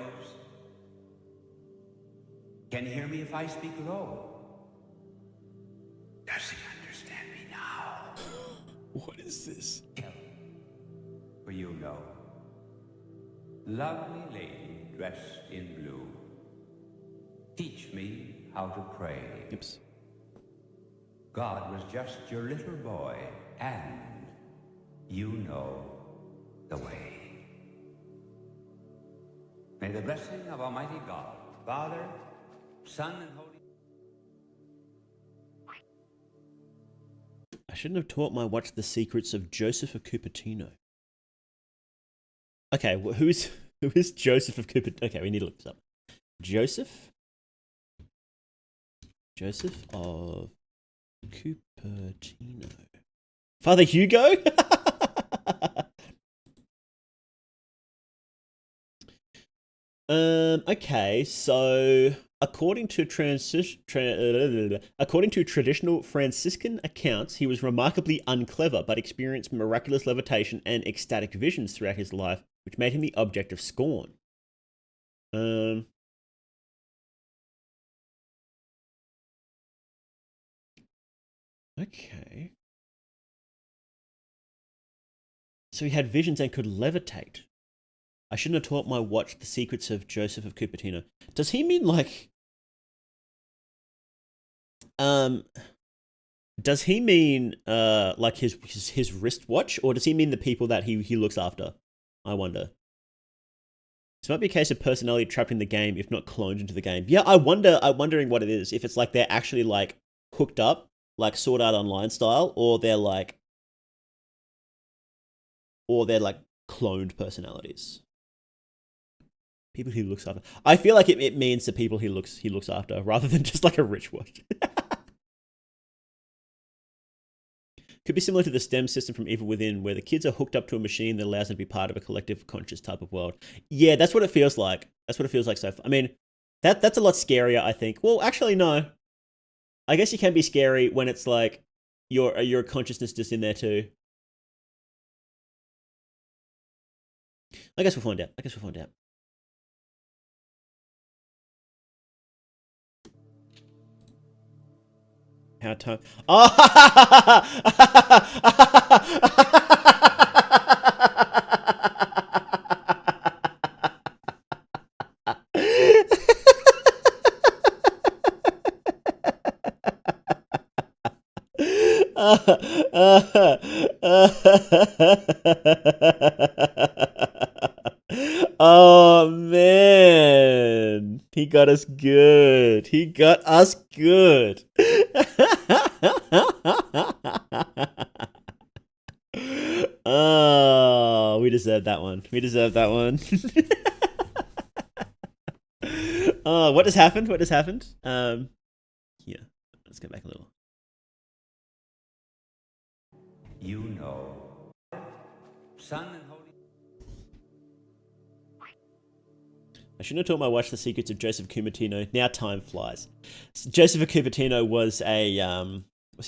Can he hear me if I speak low? Does he understand me now? What is this? For you know. Lovely lady dressed in blue. Teach me how to pray. Oops. God was just your little boy, and you know the way. May the blessing of Almighty God, Father, Son, and Holy... I shouldn't have taught my watch the secrets of Joseph of Cupertino. Okay, well, who is Joseph of Cupertino? Okay, we need to look this up. Joseph of Cupertino. Father Hugo? Okay, so according to traditional Franciscan accounts, he was remarkably unclever, but experienced miraculous levitation and ecstatic visions throughout his life, which made him the object of scorn. Okay. So he had visions and could levitate. I shouldn't have taught my watch the secrets of Joseph of Cupertino. Does he mean like... Does he mean like his wristwatch, or does he mean the people that he looks after? I wonder. This might be a case of personality trapped in the game, if not cloned into the game. Yeah, I'm wondering what it is. If it's like they're actually like hooked up, like Sword Art Online style, or they're like cloned personalities. People he looks after. I feel like it means the people he looks after, rather than just like a rich watch. Could be similar to the STEM system from Evil Within, where the kids are hooked up to a machine that allows them to be part of a collective conscious type of world. Yeah, that's what it feels like. That's what it feels like so far. I mean, that's a lot scarier, I think. Well, actually, no. I guess you can be scary when it's like your consciousness just in there too. I guess we'll find out. How time? Oh man, he got us good. Oh, we deserved that one. What has happened? Yeah, let's go back a little. You know. Son and Holy. I shouldn't have taught my watch the secrets of Joseph Cupertino. Now time flies. Joseph of Cupertino was he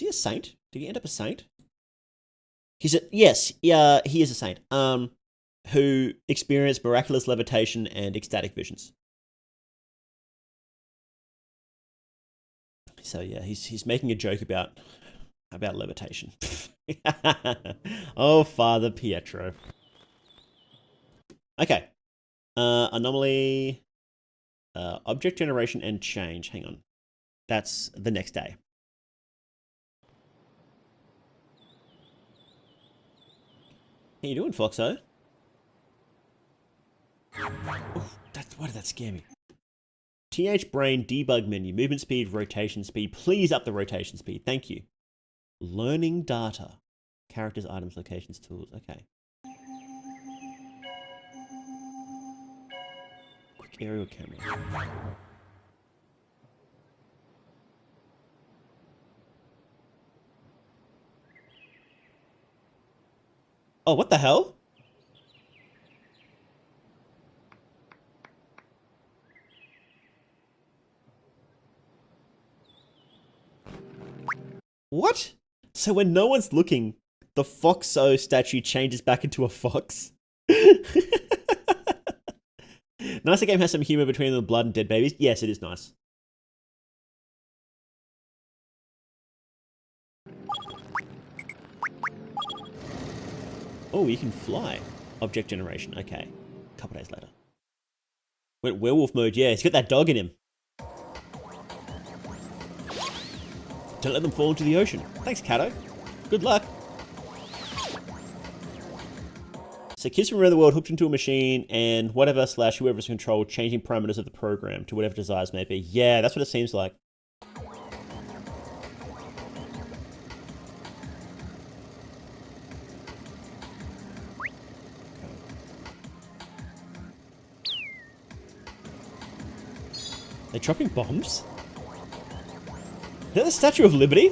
a saint? Did he end up a saint? He is a saint. Who experienced miraculous levitation and ecstatic visions. So yeah, he's making a joke about levitation. Oh, Father Pietro. Okay. Anomaly, object generation and change. Hang on. That's the next day. How you doing, Foxo? Oof, why did that scare me? TH Brain debug menu, movement speed, rotation speed. Please up the rotation speed. Thank you. Learning data. Characters, items, locations, tools. Okay. Quick aerial camera. Oh, what the hell? What? So when no one's looking, the Foxo statue changes back into a fox? Nice, the game has some humor between the blood and dead babies. Yes, it is nice. Oh, you can fly. Object generation. Okay. A couple days later. Went werewolf mode. Yeah, he's got that dog in him. Don't let them fall into the ocean. Thanks, Kato. Good luck. So kids from around the world hooked into a machine and whatever / whoever's controlled, changing parameters of the program to whatever desires may be. Yeah, that's what it seems like. They're dropping bombs? Is that the Statue of Liberty?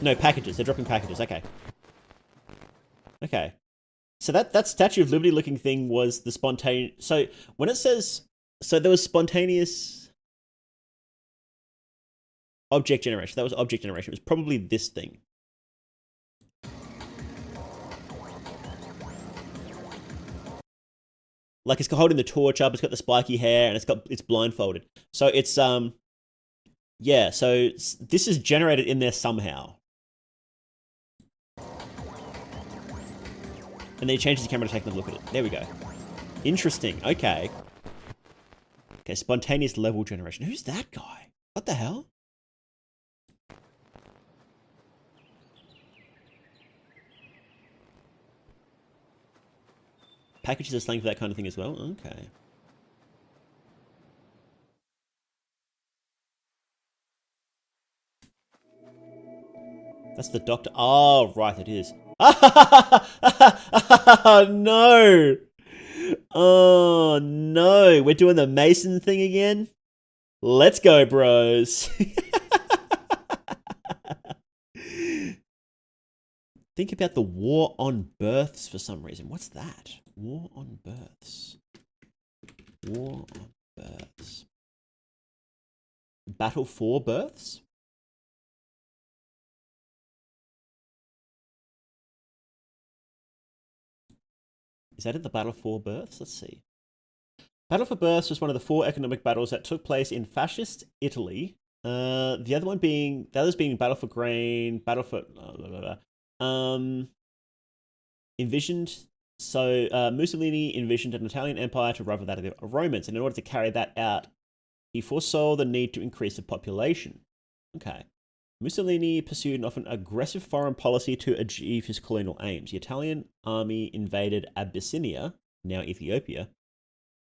No, packages. They're dropping packages. Okay. Okay. So that Statue of Liberty looking thing was the spontaneous. So when it says, so there was spontaneous object generation. That was object generation. It was probably this thing. Like it's holding the torch up. It's got the spiky hair and it's blindfolded. So it's yeah. So this is generated in there somehow. And then he changes the camera to take another look at it. There we go. Interesting. Okay. Okay, spontaneous level generation. Who's that guy? What the hell? Packages are slang for that kind of thing as well? Okay. That's the doctor. Oh, right, it is. Oh, no. Oh, no. We're doing the Mason thing again? Let's go, bros. Think about the war on births for some reason. What's that? War on births. War on births. Battle for births? Is that in the Battle for Births? Let's see. Battle for Births was one of the 4 economic battles that took place in fascist Italy. The others being Battle for Grain, Battle for envisioned. So Mussolini envisioned an Italian empire to rival that of the Romans, and in order to carry that out, he foresaw the need to increase the population. Okay. Mussolini pursued an often aggressive foreign policy to achieve his colonial aims. The Italian army invaded Abyssinia, now Ethiopia,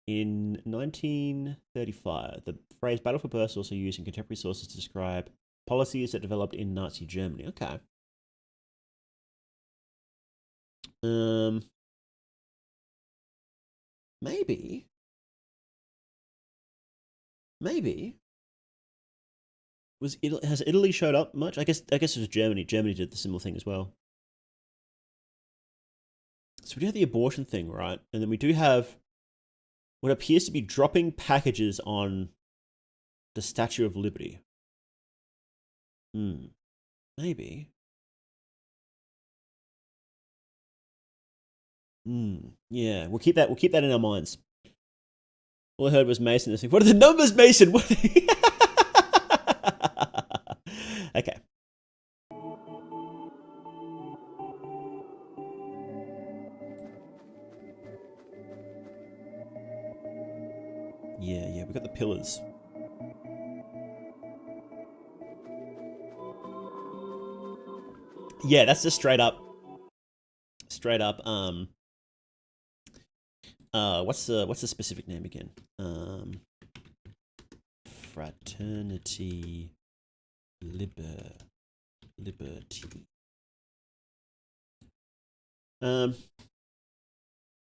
in 1935. The phrase battle for births is also used in contemporary sources to describe policies that developed in Nazi Germany. Okay. Maybe. Has Italy showed up much? I guess it was Germany. Germany did the similar thing as well. So we do have the abortion thing, right? And then we do have what appears to be dropping packages on the Statue of Liberty. Maybe. Yeah, we'll keep that in our minds. All I heard was Mason. What are the numbers, Mason? What are they? Okay. Yeah, we got the pillars. Yeah, that's just straight up. What's the specific name again? Fraternity Liberty.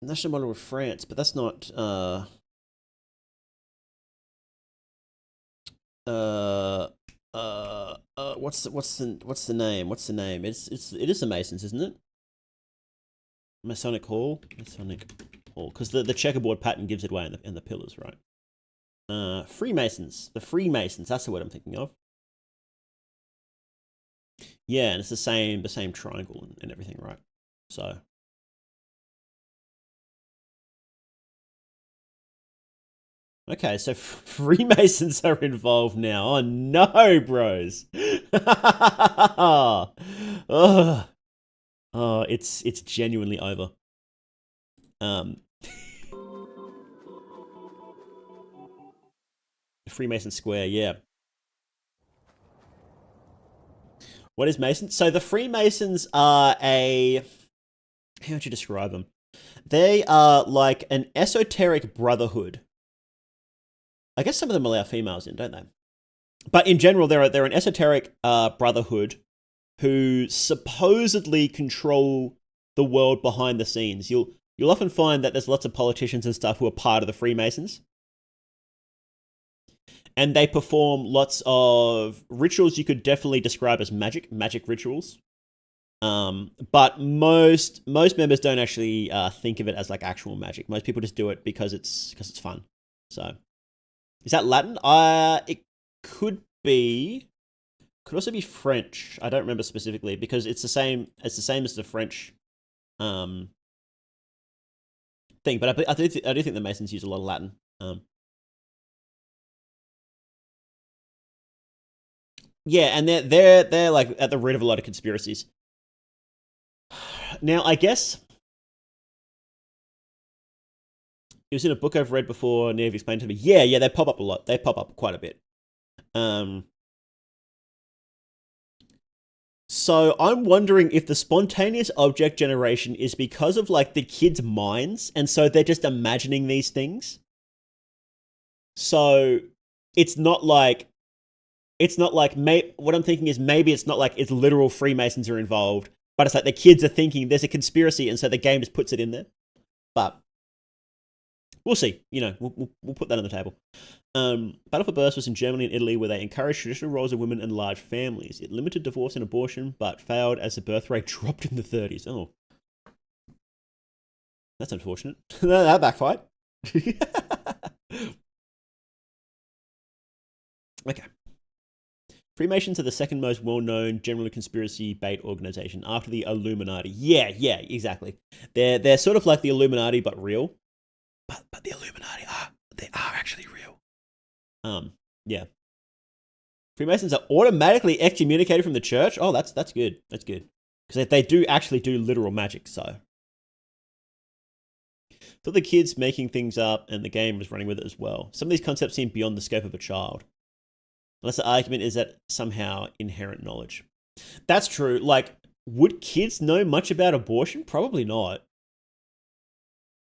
National model of France, but that's not what's the name? It is the Masons, isn't it? Masonic Hall, because the checkerboard pattern gives it away in the pillars, right? Freemasons, the Freemasons. That's the word I'm thinking of. Yeah, and it's the same triangle and everything, right? So. Okay, so Freemasons are involved now. Oh no, bros. Oh, it's genuinely over. Freemason Square, yeah. What is Mason? So the Freemasons are how would you describe them? They are like an esoteric brotherhood. I guess some of them allow females in, don't they? But in general, they're an esoteric brotherhood who supposedly control the world behind the scenes. You'll often find that there's lots of politicians and stuff who are part of the Freemasons. And they perform lots of rituals you could definitely describe as magic rituals. But most members don't actually think of it as like actual magic. Most people just do it because it's fun. So, is that Latin? It could be. Could also be French. I don't remember specifically because it's the same. It's the same as the French thing. But I do think the Masons use a lot of Latin. Yeah, and they're like at the root of a lot of conspiracies. Now, I guess it was in a book I've read before. Neve explained to me. Yeah, they pop up a lot. They pop up quite a bit. So I'm wondering if the spontaneous object generation is because of like the kids' minds, and so they're just imagining these things. So it's not like what I'm thinking is maybe it's not like it's literal Freemasons are involved, but it's like the kids are thinking there's a conspiracy, and so the game just puts it in there. But we'll see. You know, we'll put that on the table. Battle for Birth was in Germany and Italy, where they encouraged traditional roles of women and large families. It limited divorce and abortion, but failed as the birth rate dropped in the 30s. Oh, that's unfortunate. That backfired. Okay. Freemasons are the second most well-known general conspiracy bait organization after the Illuminati. Yeah, exactly. They're sort of like the Illuminati, but real. But the Illuminati are actually real. Yeah. Freemasons are automatically excommunicated from the church. Oh, that's good. That's good. Because they do actually do literal magic, so. Thought the kids making things up and the game was running with it as well. Some of these concepts seem beyond the scope of a child. Unless the argument is that somehow inherent knowledge. That's true. Like, would kids know much about abortion? Probably not.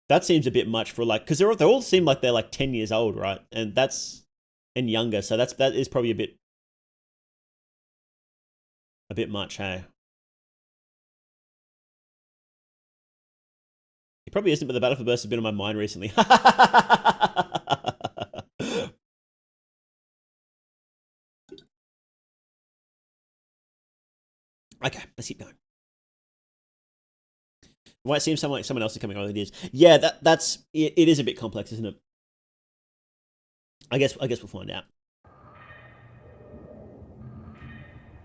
That seems a bit much for like, because they all seem like they're like 10 years old, right? And younger, so that is probably a bit much, hey. It probably isn't, but the Battle for Burst has been on my mind recently. Okay, let's keep going. It might seem like someone else is coming on with ideas. Yeah, it is a bit complex, isn't it? I guess we'll find out.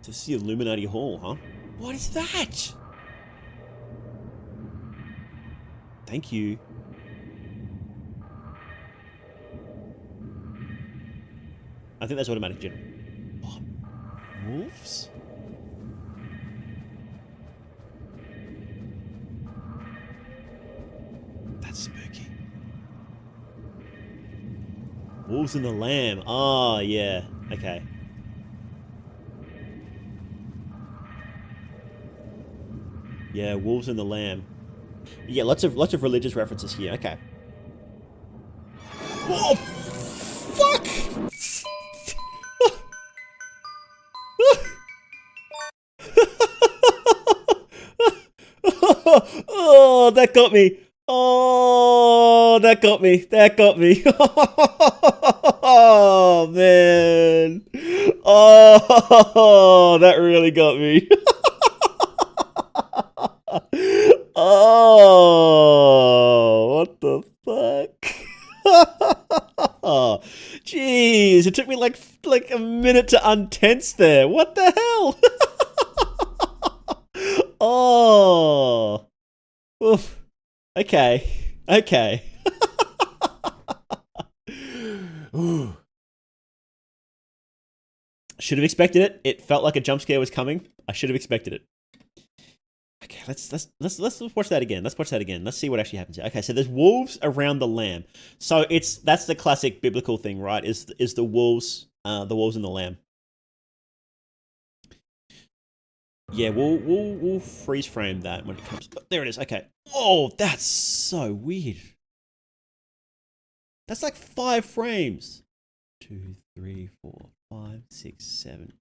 So this is the Illuminati Hall, huh? What is that? Thank you. I think that's automatic general. Oh, wolves? That's spooky. Wolves and the Lamb. Oh, yeah. Okay. Yeah, Wolves and the Lamb. Yeah, lots of religious references here. Okay. Oh, fuck! Oh, that got me. Oh, that got me. That got me. Oh, man. Oh, that really got me. Oh, what the fuck? Oh, jeez, it took me like a minute to untense there. What the hell? Oh, oof. Okay. Ooh. Should have expected it. It felt like a jump scare was coming. I should have expected it. Okay, let's watch that again. Let's see what actually happens here. Okay, so there's wolves around the lamb. So that's the classic biblical thing, right? Is the wolves and the lamb. Yeah, we'll freeze frame that when it comes. There it is. Okay. Oh, that's so weird. That's like 5 frames. 2, 3, 4, 5, 6, 7.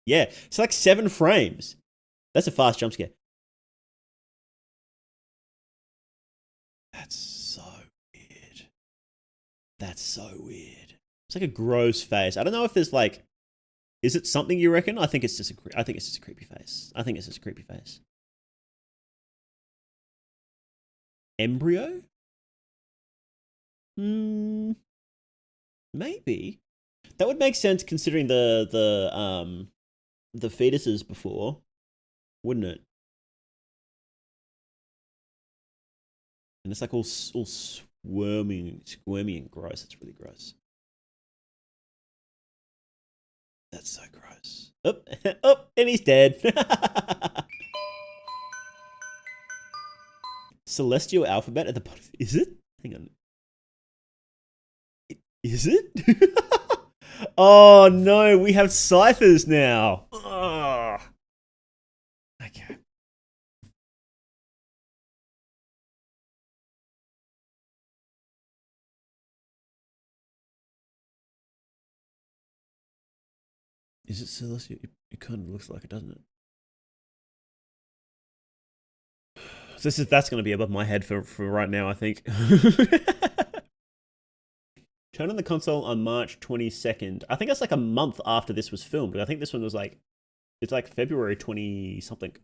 Yeah, it's like 7 frames. That's a fast jump scare. That's so weird. It's like a gross face. I don't know if there's like, is it something you reckon? I think it's just a creepy face. embryo? Maybe. That would make sense considering the fetuses before, wouldn't it? And it's like all squirmy and gross. It's really gross. That's so gross. Oh, oh, and he's dead. Celestial alphabet at the bottom. Is it? Hang on. Is it? Oh no, we have ciphers now. Ugh. Okay. Is it celestial? It kind of looks like it, doesn't it? So that's going to be above my head for right now, I think. Turn on the console on March 22nd. I think that's like a month after this was filmed. I think this one was like, it's like February 20 something.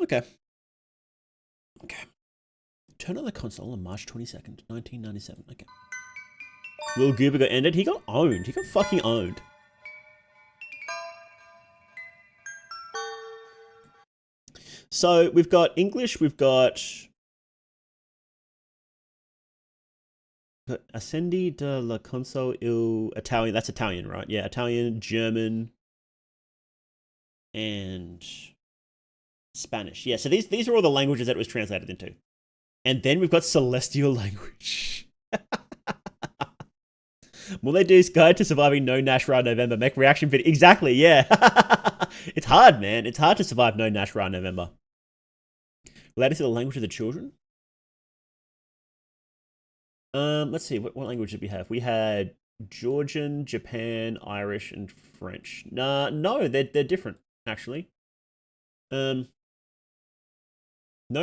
Okay. Okay. Turn on the console on March 22nd, 1997. Okay. Lil Goober got ended. He got owned. He got fucking owned. So we've got English, we've got Ascendi de la Console il Italian. That's Italian, right? Yeah, Italian, German, and Spanish. Yeah, so these are all the languages that it was translated into. And then we've got Celestial language. Will they do Guide to Surviving No Nash Ra November? Make reaction video. Exactly, yeah. It's hard, man. It's hard to survive No Nash Ra November. Will they do the language of the children? Let's see. What language did we have? We had Georgian, Japan, Irish, and French. No, they're different, actually. No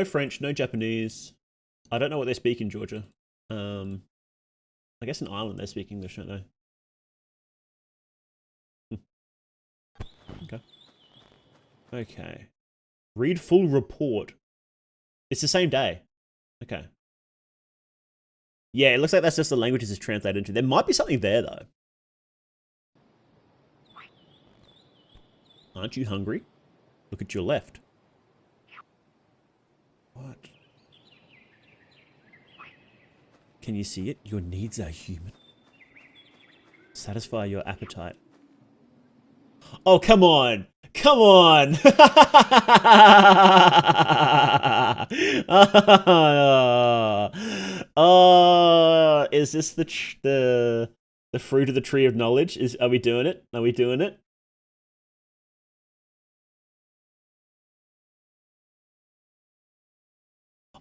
French, no Japanese. I don't know what they speak in Georgia. I guess in Ireland they speak English, don't they? Okay. Okay. Read full report. It's the same day. Okay. Yeah, it looks like that's just the languages it's translated into. There might be something there, though. Aren't you hungry? Look at your left. What? Can you see it? Your needs are human. Satisfy your appetite. Oh, come on! Come on! Is this the fruit of the tree of knowledge? Are we doing it? Are we doing it?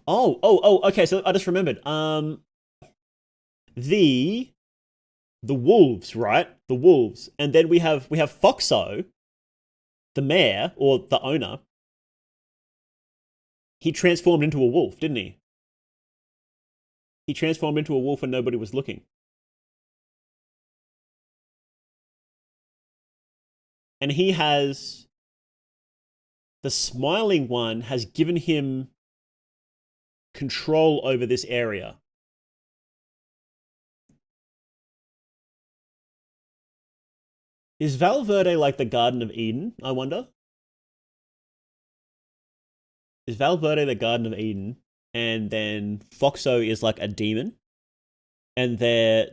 Oh, okay, so I just remembered. The wolves, right? The wolves. And then we have Foxo, the mayor, or the owner. He transformed into a wolf, didn't he? He transformed into a wolf and nobody was looking. And he has... The smiling one has given him control over this area. Is Val Verde like the Garden of Eden, I wonder? Is Val Verde the Garden of Eden, and then Foxo is like a demon, and they're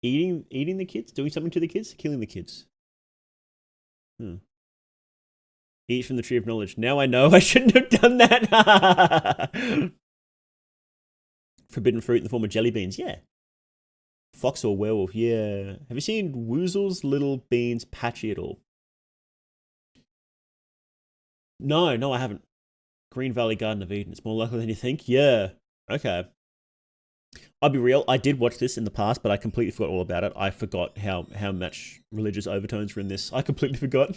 eating the kids, doing something to the kids, killing the kids? Eat from the tree of knowledge. Now I know I shouldn't have done that. Forbidden fruit in the form of jelly beans, yeah. Fox or werewolf, yeah. Have you seen Woozle's Little Beans Patchy at all? No, I haven't. Green Valley Garden of Eden. It's more likely than you think. Yeah. Okay. I'll be real. I did watch this in the past, but I completely forgot all about it. I forgot how much religious overtones were in this. I completely forgot.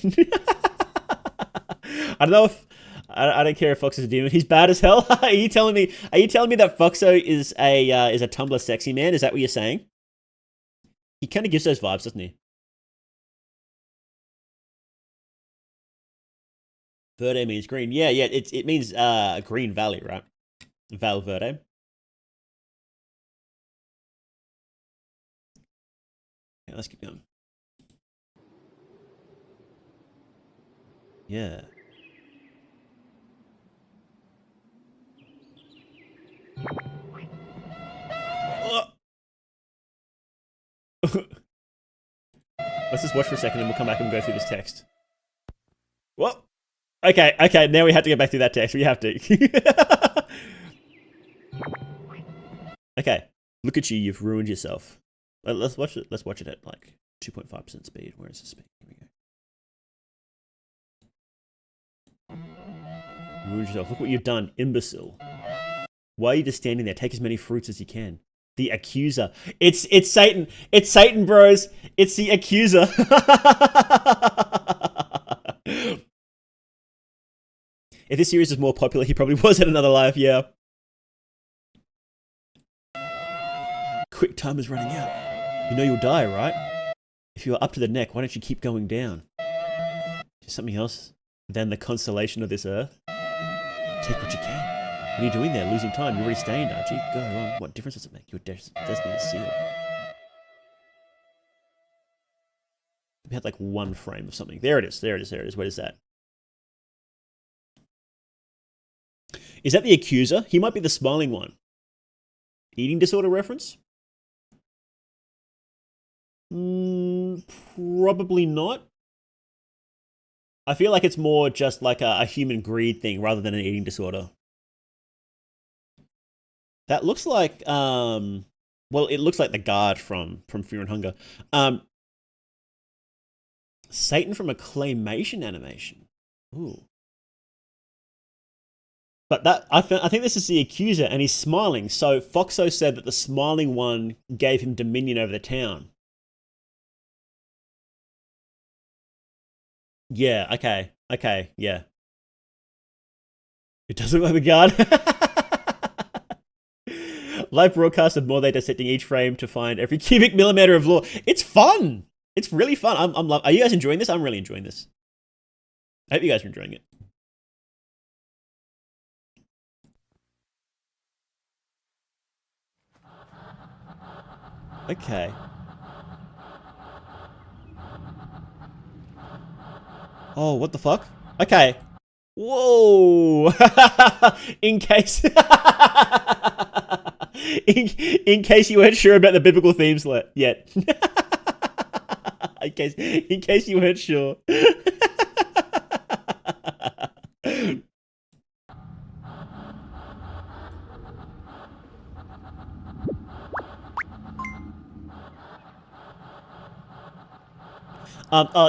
I don't know if I don't care if Fox is a demon. He's bad as hell. Are you telling me that Foxo is a Tumblr sexy man? Is that what you're saying? He kind of gives those vibes, doesn't he? Verde means green. Yeah, it means green valley, right? Val Verde. Yeah, let's keep going. Yeah. Let's just watch for a second and we'll come back and go through this text. What? Okay, now we have to go back through that text. We have to. Okay, look at you, you've ruined yourself. Let's watch it. Let's watch it at like 2.5% speed. Where is the speed? Here we go. You ruined yourself. Look what you've done, imbecile. Why are you just standing there? Take as many fruits as you can. The accuser. It's Satan. It's Satan, bros. It's the accuser. If this series was more popular, he probably was in another life, yeah. Quick, time is running out. You know you'll die, right? If you are up to the neck, why don't you keep going down? Is something else than the consolation of this earth? Take what you can. What are you doing there? Losing time. You're already stained, aren't you? Go on. What difference does it make? Your destiny is sealed. We had like one frame of something. There it is. There it is. There it is. What is that? Is that the accuser? He might be the smiling one. Eating disorder reference? Probably not. I feel like it's more just like a human greed thing rather than an eating disorder. That looks like, well, it looks like the guard from Fear and Hunger. Satan from a claymation animation. Ooh. But that I think this is the accuser, and he's smiling. So Foxo said that the smiling one gave him dominion over the town. Yeah, okay, yeah. It doesn't look like the guard. Live broadcast of more they dissecting each frame to find every cubic millimeter of lore. It's fun. It's really fun. Are you guys enjoying this? I'm really enjoying this. I hope you guys are enjoying it. Okay. Oh, what the fuck? Okay. Whoa! in case, in case you weren't sure about the biblical themes yet. in case you weren't sure.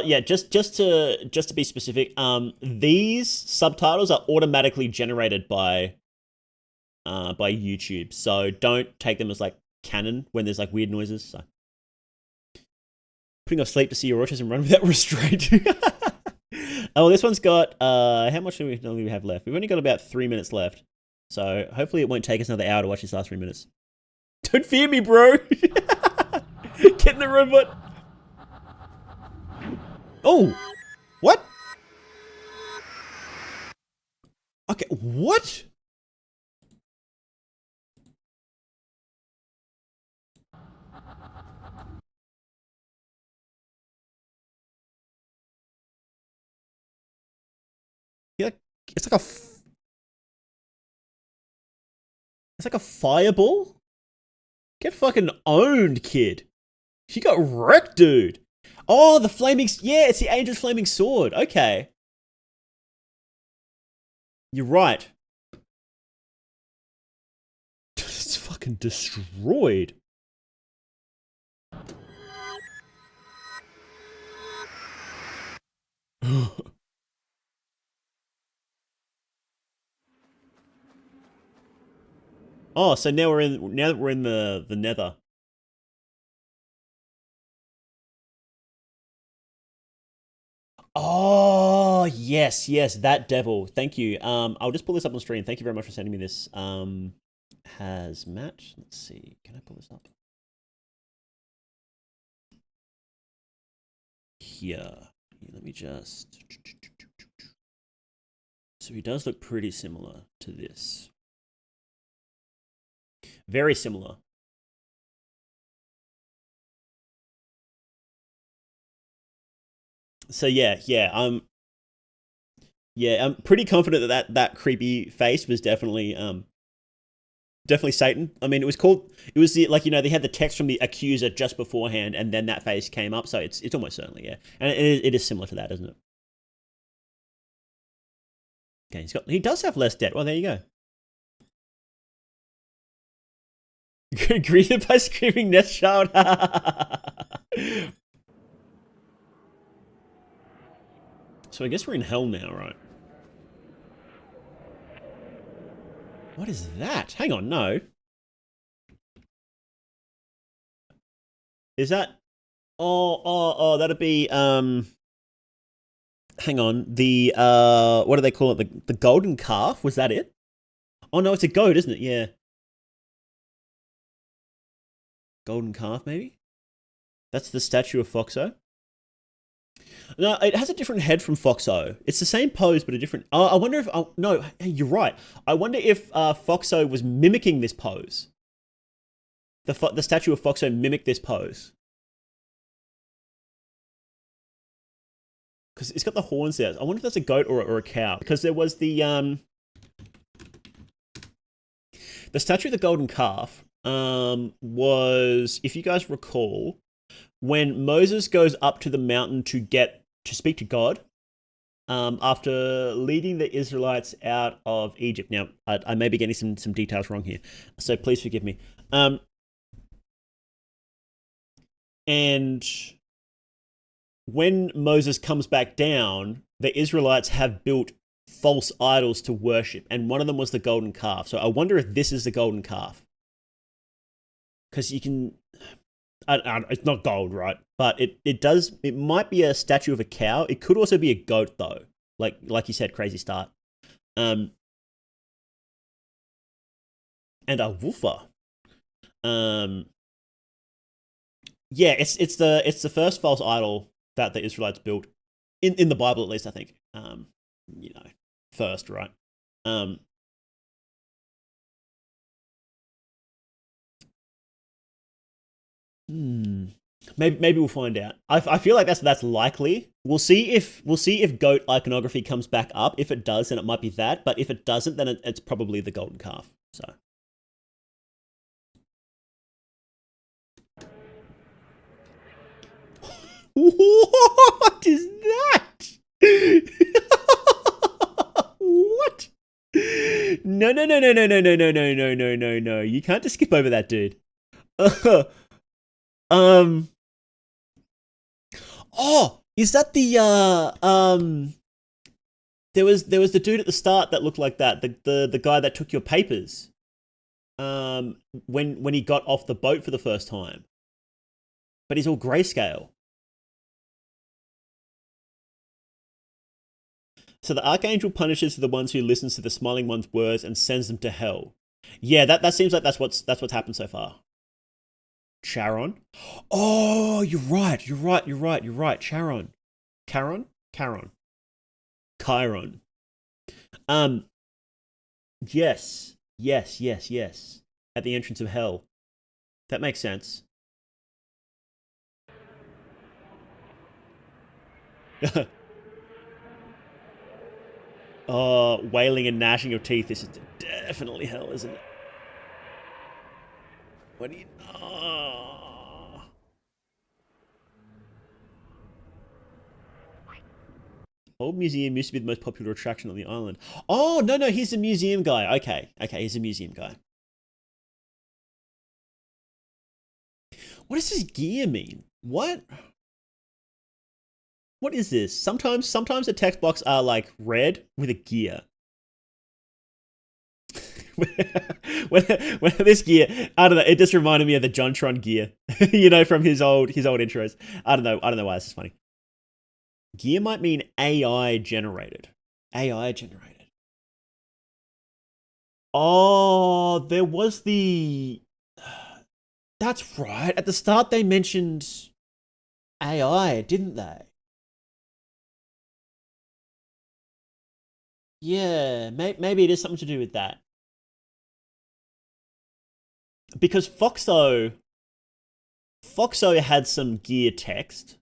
Yeah, just to be specific, these subtitles are automatically generated by YouTube, so don't take them as like canon when there's like weird noises. So, putting off sleep to see your autism run without restraint. Oh, this one's got how much do we have left? We've only got about 3 minutes left, so hopefully it won't take us another hour to watch these last 3 minutes. Don't fear me, bro. Get in the robot. Oh, what? Okay, what? Yeah, it's like a fireball. Get fucking owned, kid. She got wrecked, dude. Oh, the flaming... Yeah, it's the Angel's flaming sword. Okay. You're right. It's fucking destroyed. Oh, so now that we're in the nether. Oh, yes, that devil. Thank you. I'll just pull this up on stream. Thank you very much for sending me this. Hazmat. Let's see. Can I pull this up? Here. Let me just... So he does look pretty similar to this. Very similar. So yeah, I'm pretty confident that creepy face was definitely Satan. I mean, it was like, they had the text from the accuser just beforehand, and then that face came up. So it's almost certainly, yeah, and it is similar to that, isn't it? Okay, he does have less debt. Well, there you go. Greeted by screaming nest child. So I guess we're in hell now, right? What is that? Hang on, no. Is that? Oh, that'd be hang on. The what do they call it? The golden calf? Was that it? Oh no, it's a goat, isn't it? Yeah. Golden calf, maybe? That's the statue of Foxo. No, it has a different head from Foxo. It's the same pose, but a different. I wonder if. Oh, no, hey, you're right. I wonder if Foxo was mimicking this pose. The statue of Foxo mimicked this pose. Because it's got the horns there. I wonder if that's a goat or a cow. Because there was the statue of the golden calf was, if you guys recall, when Moses goes up to the mountain to speak to God, after leading the Israelites out of Egypt. Now, I may be getting some details wrong here, so please forgive me. And when Moses comes back down, the Israelites have built false idols to worship, and one of them was the golden calf. So I wonder if this is the golden calf. Because you can... it's not gold, right? But it might be a statue of a cow. It could also be a goat, though. Like you said, crazy start. And a woofer. Yeah, it's the first false idol that the Israelites built in the Bible, at least, I think. First, right? Maybe we'll find out. I feel like that's likely. We'll see if goat iconography comes back up. If it does, then it might be that. But if it doesn't, then it's probably the golden calf. So. What is that? What? No. You can't just skip over that, dude. Oh, is that the there was the dude at the start that looked like that, the guy that took your papers. When he got off the boat for the first time. But he's all grayscale. So the Archangel punishes the ones who listens to the Smiling One's words and sends them to hell. Yeah, that seems like that's what's happened so far. Charon? Oh, you're right. Charon. Charon? Chiron. Yes. At the entrance of hell. That makes sense. Wailing and gnashing of teeth. This is definitely hell, isn't it? What do you... Oh. Old museum used to be the most popular attraction on the island. Oh, no, he's a museum guy. Okay, he's a museum guy. What does his gear mean? What is this? Sometimes the text box are like red with a gear. when this gear, I don't know, it just reminded me of the JonTron gear, from his old intros. I don't know why this is funny. Gear might mean AI generated. Oh, there was the... That's right. At the start, they mentioned AI, didn't they? Yeah, maybe it is something to do with that. Because Foxo had some gear text,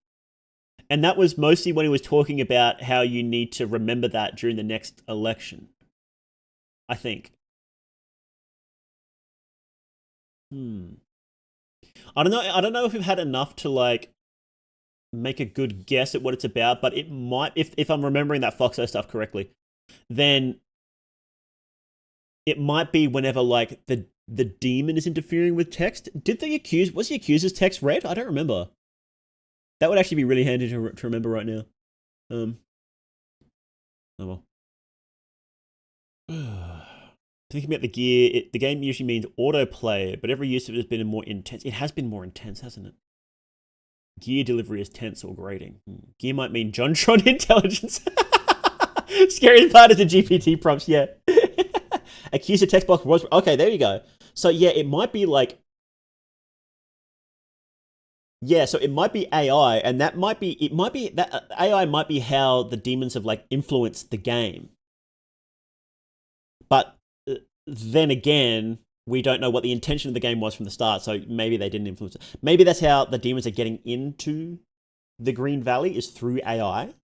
and that was mostly when he was talking about how you need to remember that during the next election, I think. I don't know if we've had enough to like make a good guess at what it's about, but it might, if I'm remembering that Foxo stuff correctly, then it might be whenever like the demon is interfering with text. Was the accuser's text red? I don't remember. That would actually be really handy to remember right now. Oh well. Thinking about the gear, the game usually means autoplay, but every use of it has been more intense. It has been more intense, hasn't it? Gear delivery is tense or grating. Gear might mean Jontron intelligence. Scary part is the GPT prompts, yeah. Accuser text box was... Okay, there you go. So yeah, it might be like... Yeah, so it might be AI, and that might be... That AI might be how the demons have like influenced the game. But then again, we don't know what the intention of the game was from the start, so maybe they didn't influence it. Maybe that's how the demons are getting into the Green Valley, is through AI.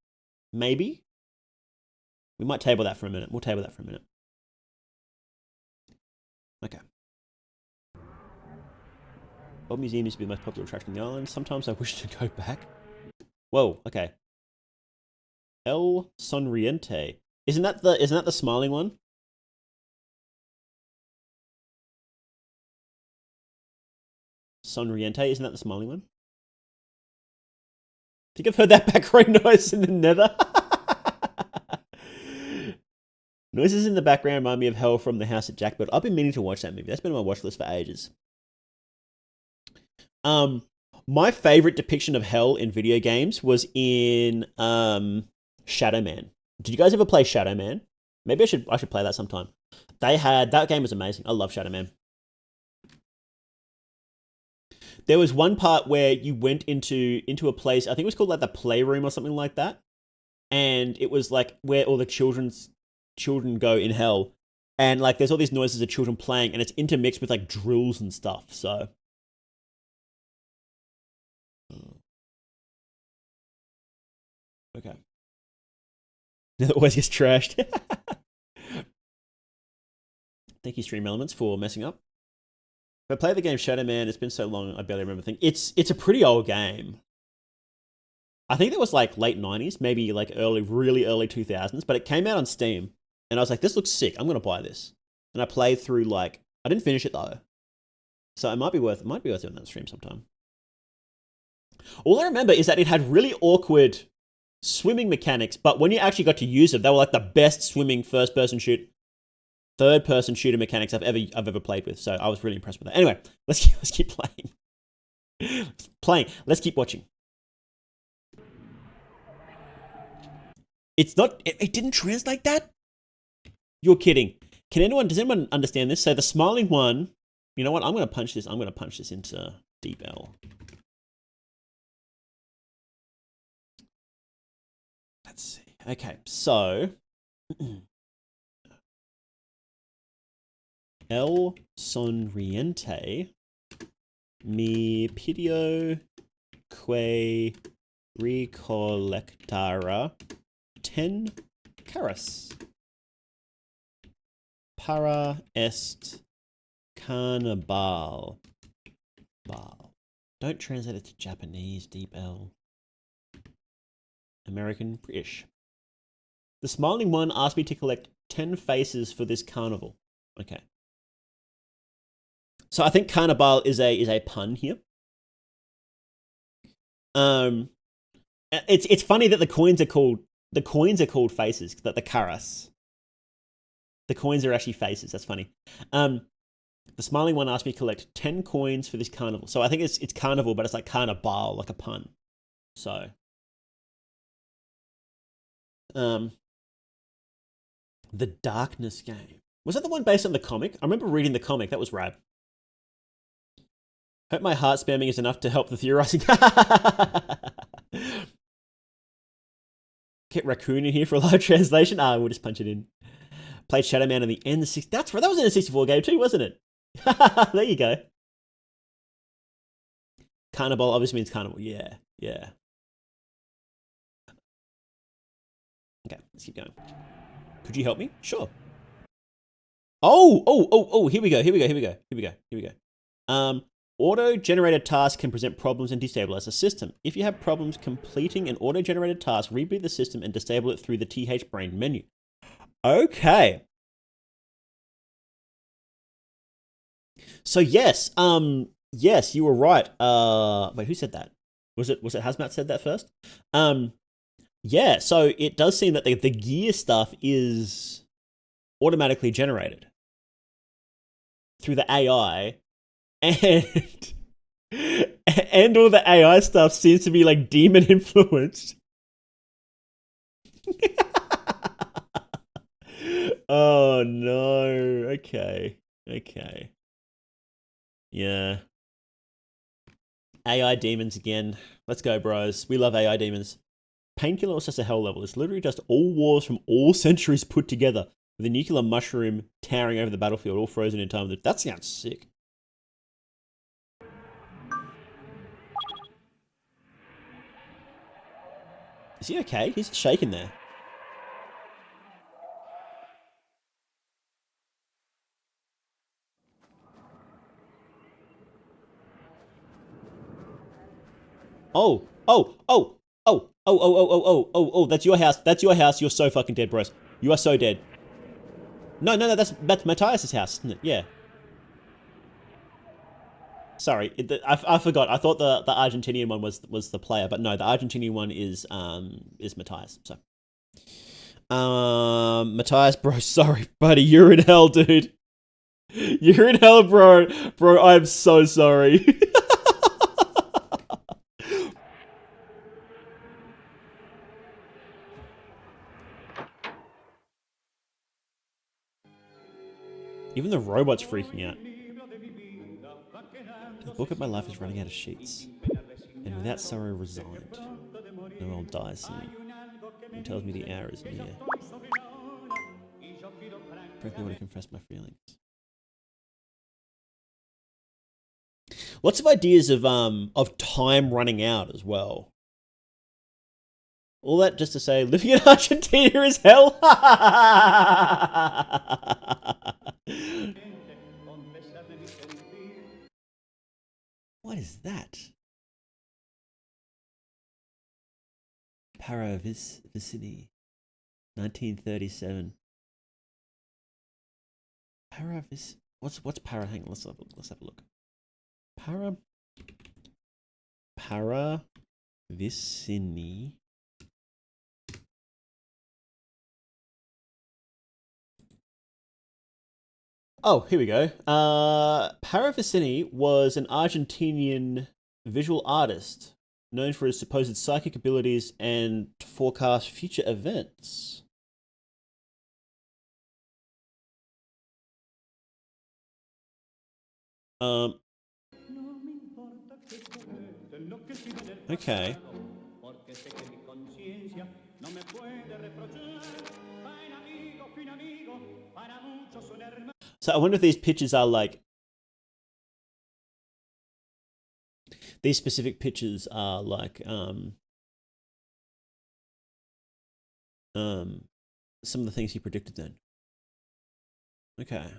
Maybe. We might table that for a minute. We'll table that for a minute. Okay. Old Museum used to be the most popular attraction in the island. Sometimes I wish to go back. Whoa, okay. El Sonriente. Isn't that the smiling one? Sonriente, isn't that the smiling one? I think I've heard that background noise in the nether. Noises in the background remind me of Hell from the House at Jack, but I've been meaning to watch that movie. That's been on my watch list for ages. My favorite depiction of Hell in video games was in Shadow Man. Did you guys ever play Shadow Man? Maybe I should play that sometime. That game was amazing. I love Shadow Man. There was one part where you went into a place, I think it was called like the Playroom or something like that. And it was like where all the children go in Hell. And like there's all these noises of children playing, and it's intermixed with like drills and stuff. So okay. It always gets trashed. Thank you, Stream Elements, for messing up. If I played the game Shadow Man, it's been so long I barely remember things. It's a pretty old game. I think that was like late 90s, maybe like really early 2000s, but it came out on Steam. And I was like, this looks sick. I'm going to buy this. And I played through like, I didn't finish it though. So it might be worth doing that stream sometime. All I remember is that it had really awkward swimming mechanics, but when you actually got to use them, they were like the best swimming third-person shooter mechanics I've ever played with. So I was really impressed with that. Anyway, let's keep playing. Let's keep watching. It's not. It didn't translate that. You're kidding. Does anyone understand this? So the smiling one. You know what? I'm going to punch this. I'm going to punch this into Deep L. Let's see. Okay, so El Sonriente mi pidió que recolectara 10 caras para est carnaval. Don't translate it to Japanese, Deep L. American-ish. The smiling one asked me to collect 10 faces for this carnival. Okay. So I think carnival is a pun here. It's funny that the coins are called faces, that the caras. The coins are actually faces. That's funny. The smiling one asked me to collect 10 coins for this carnival. So I think it's carnival, but it's like carnival, like a pun. So the Darkness game. Was that the one based on the comic? I remember reading the comic. That was rad. Hope my heart spamming is enough to help the theorizing. Get Raccoon in here for a live translation. We'll just punch it in. Played Shadow Man in the N6. That's right. That was in a 64 game too, wasn't it? There you go. Carnival obviously means carnival. Yeah, yeah. Okay, let's keep going. Could you help me? Sure. Oh, here we go. Auto-generated tasks can present problems and destabilize the system. If you have problems completing an auto-generated task, reboot the system and disable it through the TH Brain menu. Okay. So yes, yes, you were right. Wait, who said that? Was it Hazmat said that first? Yeah, so it does seem that the gear stuff is automatically generated through the AI, and and all the AI stuff seems to be like demon influenced. Oh no. Okay. Yeah. AI demons again. Let's go, bros. We love AI demons. Painkiller was just a hell level. It's literally just all wars from all centuries put together, with a nuclear mushroom towering over the battlefield, all frozen in time. That sounds sick. Is he okay? He's shaking there. Oh, that's your house. That's your house. You're so fucking dead, bros. You are so dead. No, that's Matias' house, isn't it? Yeah. Sorry, I forgot. I thought the Argentinian one was the player, but no, the Argentinian one is Matias. So, Matias, bro, sorry, buddy, you're in hell, dude. You're in hell, bro. Bro, I'm so sorry. Even the robot's freaking out. The book of my life is running out of sheets, and without sorrow resigned, Noel dies soon, and tells me the hour is near. Frankly, I want to confess my feelings. Lots of ideas of time running out as well. All that just to say, living in Argentina is hell. What is that? Paravicini, 1937. What's para? Hang on, let's have a look. Paravicini. Oh, here we go. Paravicini was an Argentinian visual artist known for his supposed psychic abilities and to forecast future events. Okay. So I wonder if these pictures are like... These specific pictures are like some of the things he predicted then. Okay.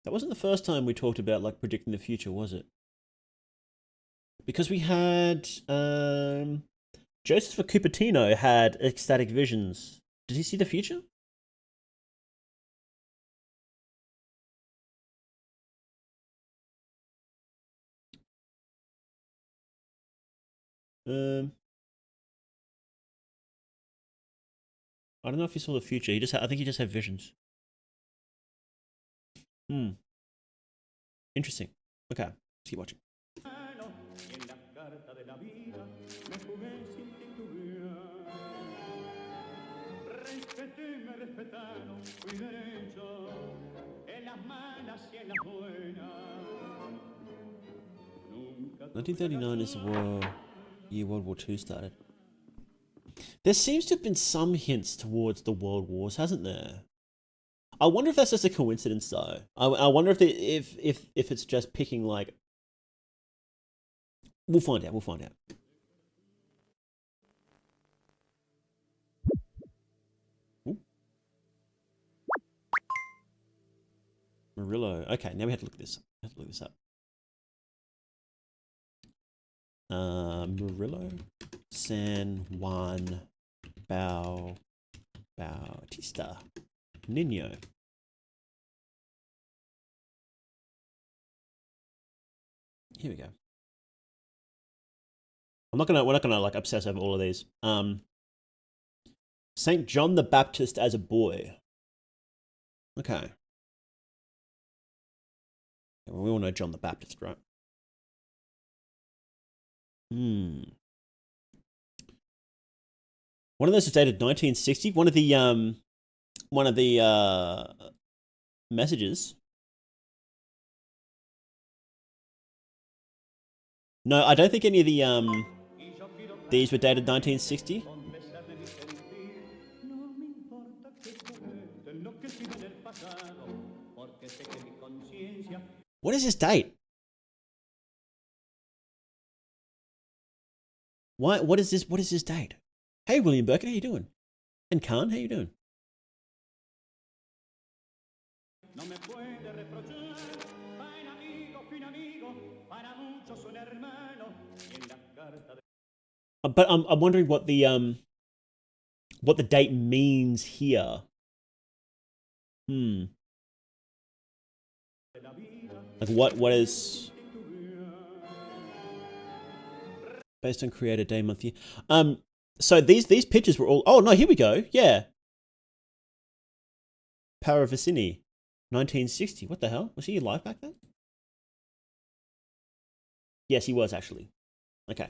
That wasn't the first time we talked about like predicting the future, was it? Because we had Joseph Cupertino had ecstatic visions. Did he see the future? I don't know if he saw the future. I think he just had visions. Interesting. Okay, let's keep watching. Me respetaron, fui derecho, en las malas y en las buenas. 1939 is the year World War II started. There seems to have been some hints towards the World Wars, hasn't there? I wonder if that's just a coincidence, though. I wonder if it's just picking like. We'll find out. We'll find out. Ooh. Murillo. Okay, now we have to look this. Up. Murillo, San Juan, Bautista, Nino. Here we go. We're not gonna like obsess over all of these. Saint John the Baptist as a boy. Okay. Well, we all know John the Baptist, right? One of those is dated 1960. One of the messages. No, I don't think any of the these were dated 1960. What is this date? Why? What is this? What is this date? Hey, William Burkett, how you doing? And Khan, how you doing? But I'm wondering what the date means here. Like what is based on creator day, month, year? So these pictures were all. Oh no, here we go. Yeah. Paravicini, 1960. What the hell? Was he alive back then? Yes, he was actually. Okay.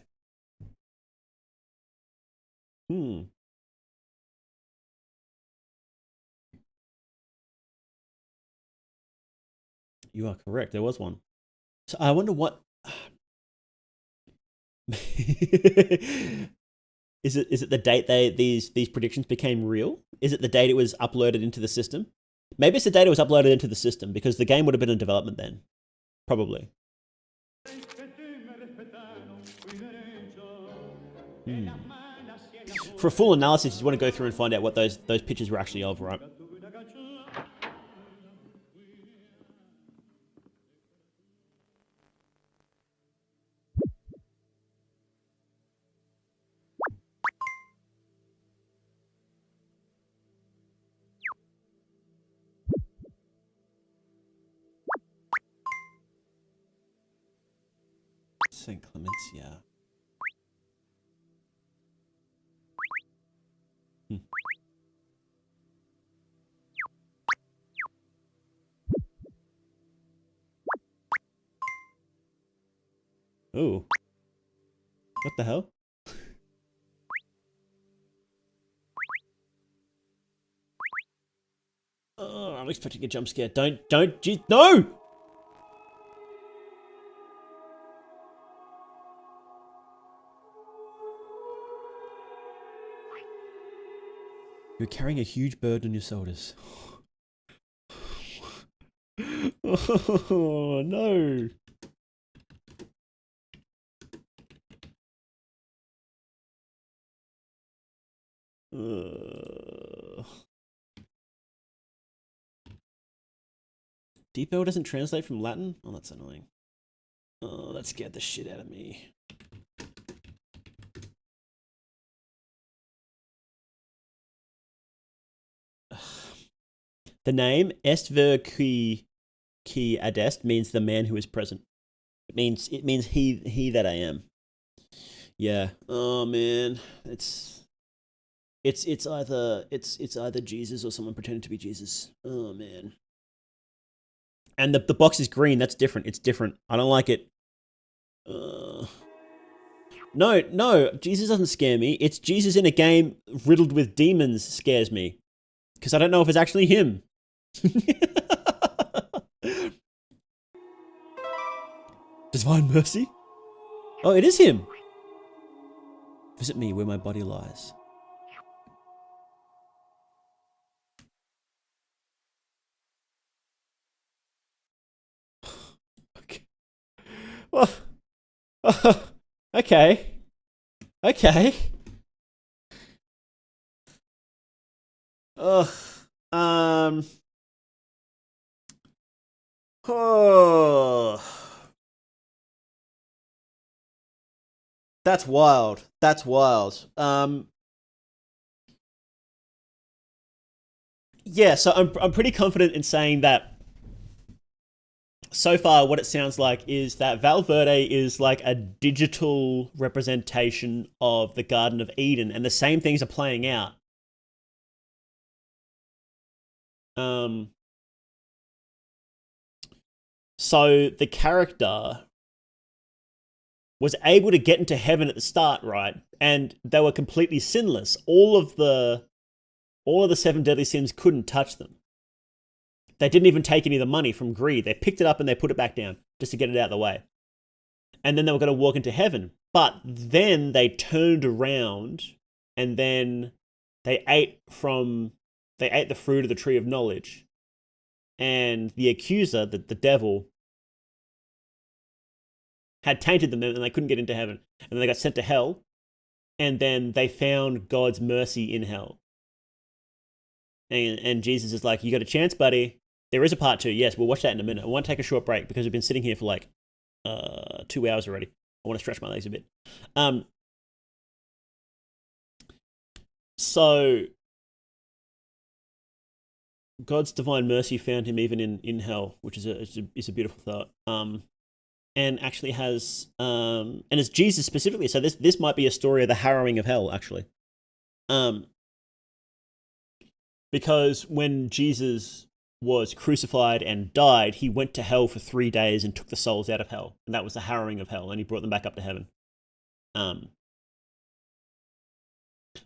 You are correct. There was one. So I wonder what. Is it the date these predictions became real? Is it the date it was uploaded into the system? Maybe it's the date it was uploaded into the system because the game would have been in development then. Probably. For a full analysis, you want to go through and find out what those pictures were actually of, right? St. Clemencia. Ooh. What the hell? Oh, I'm expecting a jump scare. No! You're carrying a huge burden on your shoulders. Oh, no. Depot doesn't translate from Latin? Oh, that's annoying. Oh, that scared the shit out of me. The name Est ver qui adest means the man who is present. It means he that I am. Yeah. Oh man, it's either Jesus or someone pretending to be Jesus. Oh man. And the box is green. That's different. It's different. I don't like it. No, Jesus doesn't scare me. It's Jesus in a game riddled with demons scares me. Because I don't know if it's actually him. Divine mercy? Oh, it is him. Visit me where my body lies. Okay. Okay. Ugh. Oh. That's wild. That's wild. Yeah, so I'm pretty confident in saying that so far what it sounds like is that Val Verde is like a digital representation of the Garden of Eden, and the same things are playing out. So the character was able to get into heaven at the start, right? And they were completely sinless. All of the seven deadly sins couldn't touch them. They didn't even take any of the money from greed. They picked it up and they put it back down just to get it out of the way. And then they were going to walk into heaven. But then they turned around and then they ate the fruit of the tree of knowledge. And the accuser, the devil, had tainted them and they couldn't get into heaven. And then they got sent to hell. And then they found God's mercy in hell. And Jesus is like, you got a chance, buddy. There is a part 2. Yes, we'll watch that in a minute. I want to take a short break because we've been sitting here for like 2 hours already. I want to stretch my legs a bit. So God's divine mercy found him even in hell, which is a beautiful thought. And actually has and it's Jesus specifically. So this might be a story of the harrowing of hell, actually. Because when Jesus was crucified and died, he went to hell for 3 days and took the souls out of hell. And that was the harrowing of hell, and he brought them back up to heaven.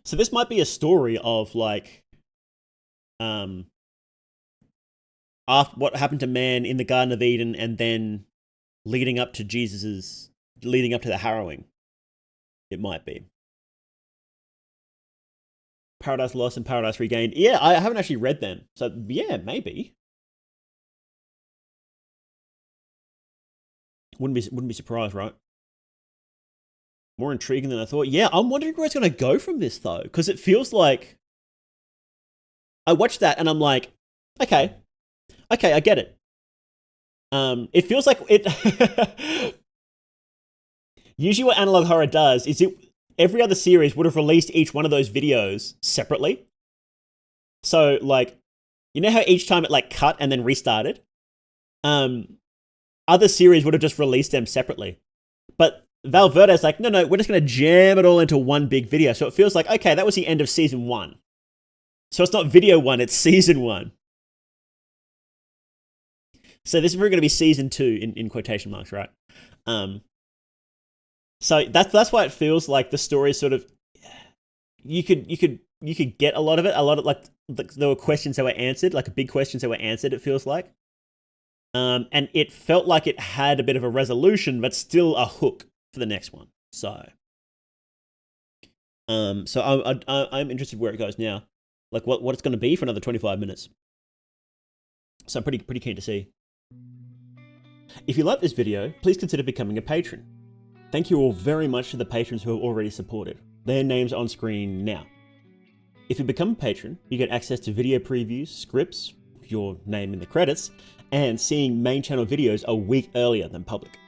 So this might be a story of like after what happened to man in the Garden of Eden, and then leading up to the harrowing. It might be. Paradise Lost and Paradise Regained. Yeah, I haven't actually read them. So yeah, maybe. Wouldn't be surprised, right? More intriguing than I thought. Yeah, I'm wondering where it's going to go from this though, because it feels like I watched that and I'm like, okay, I get it. It feels like it. Usually, what analog horror does is every other series would have released each one of those videos separately. So, like, you know how each time it like cut and then restarted? Other series would have just released them separately. But Val Verde is like, no, we're just going to jam it all into one big video. So it feels like, okay, that was the end of season 1. So it's not video 1, it's season 1. So this is probably going to be season 2 in quotation marks, right? So that's why it feels like the story sort of you could get a lot of it. A lot of like there were questions that were answered, like big questions that were answered. It feels like, and it felt like it had a bit of a resolution, but still a hook for the next one. So, I'm interested where it goes now, like what it's going to be for another 25 minutes. So I'm pretty keen to see. If you like this video, please consider becoming a patron. Thank you all very much to the patrons who have already supported. Their names are on screen now. If you become a patron, you get access to video previews, scripts, your name in the credits, and seeing main channel videos a week earlier than public.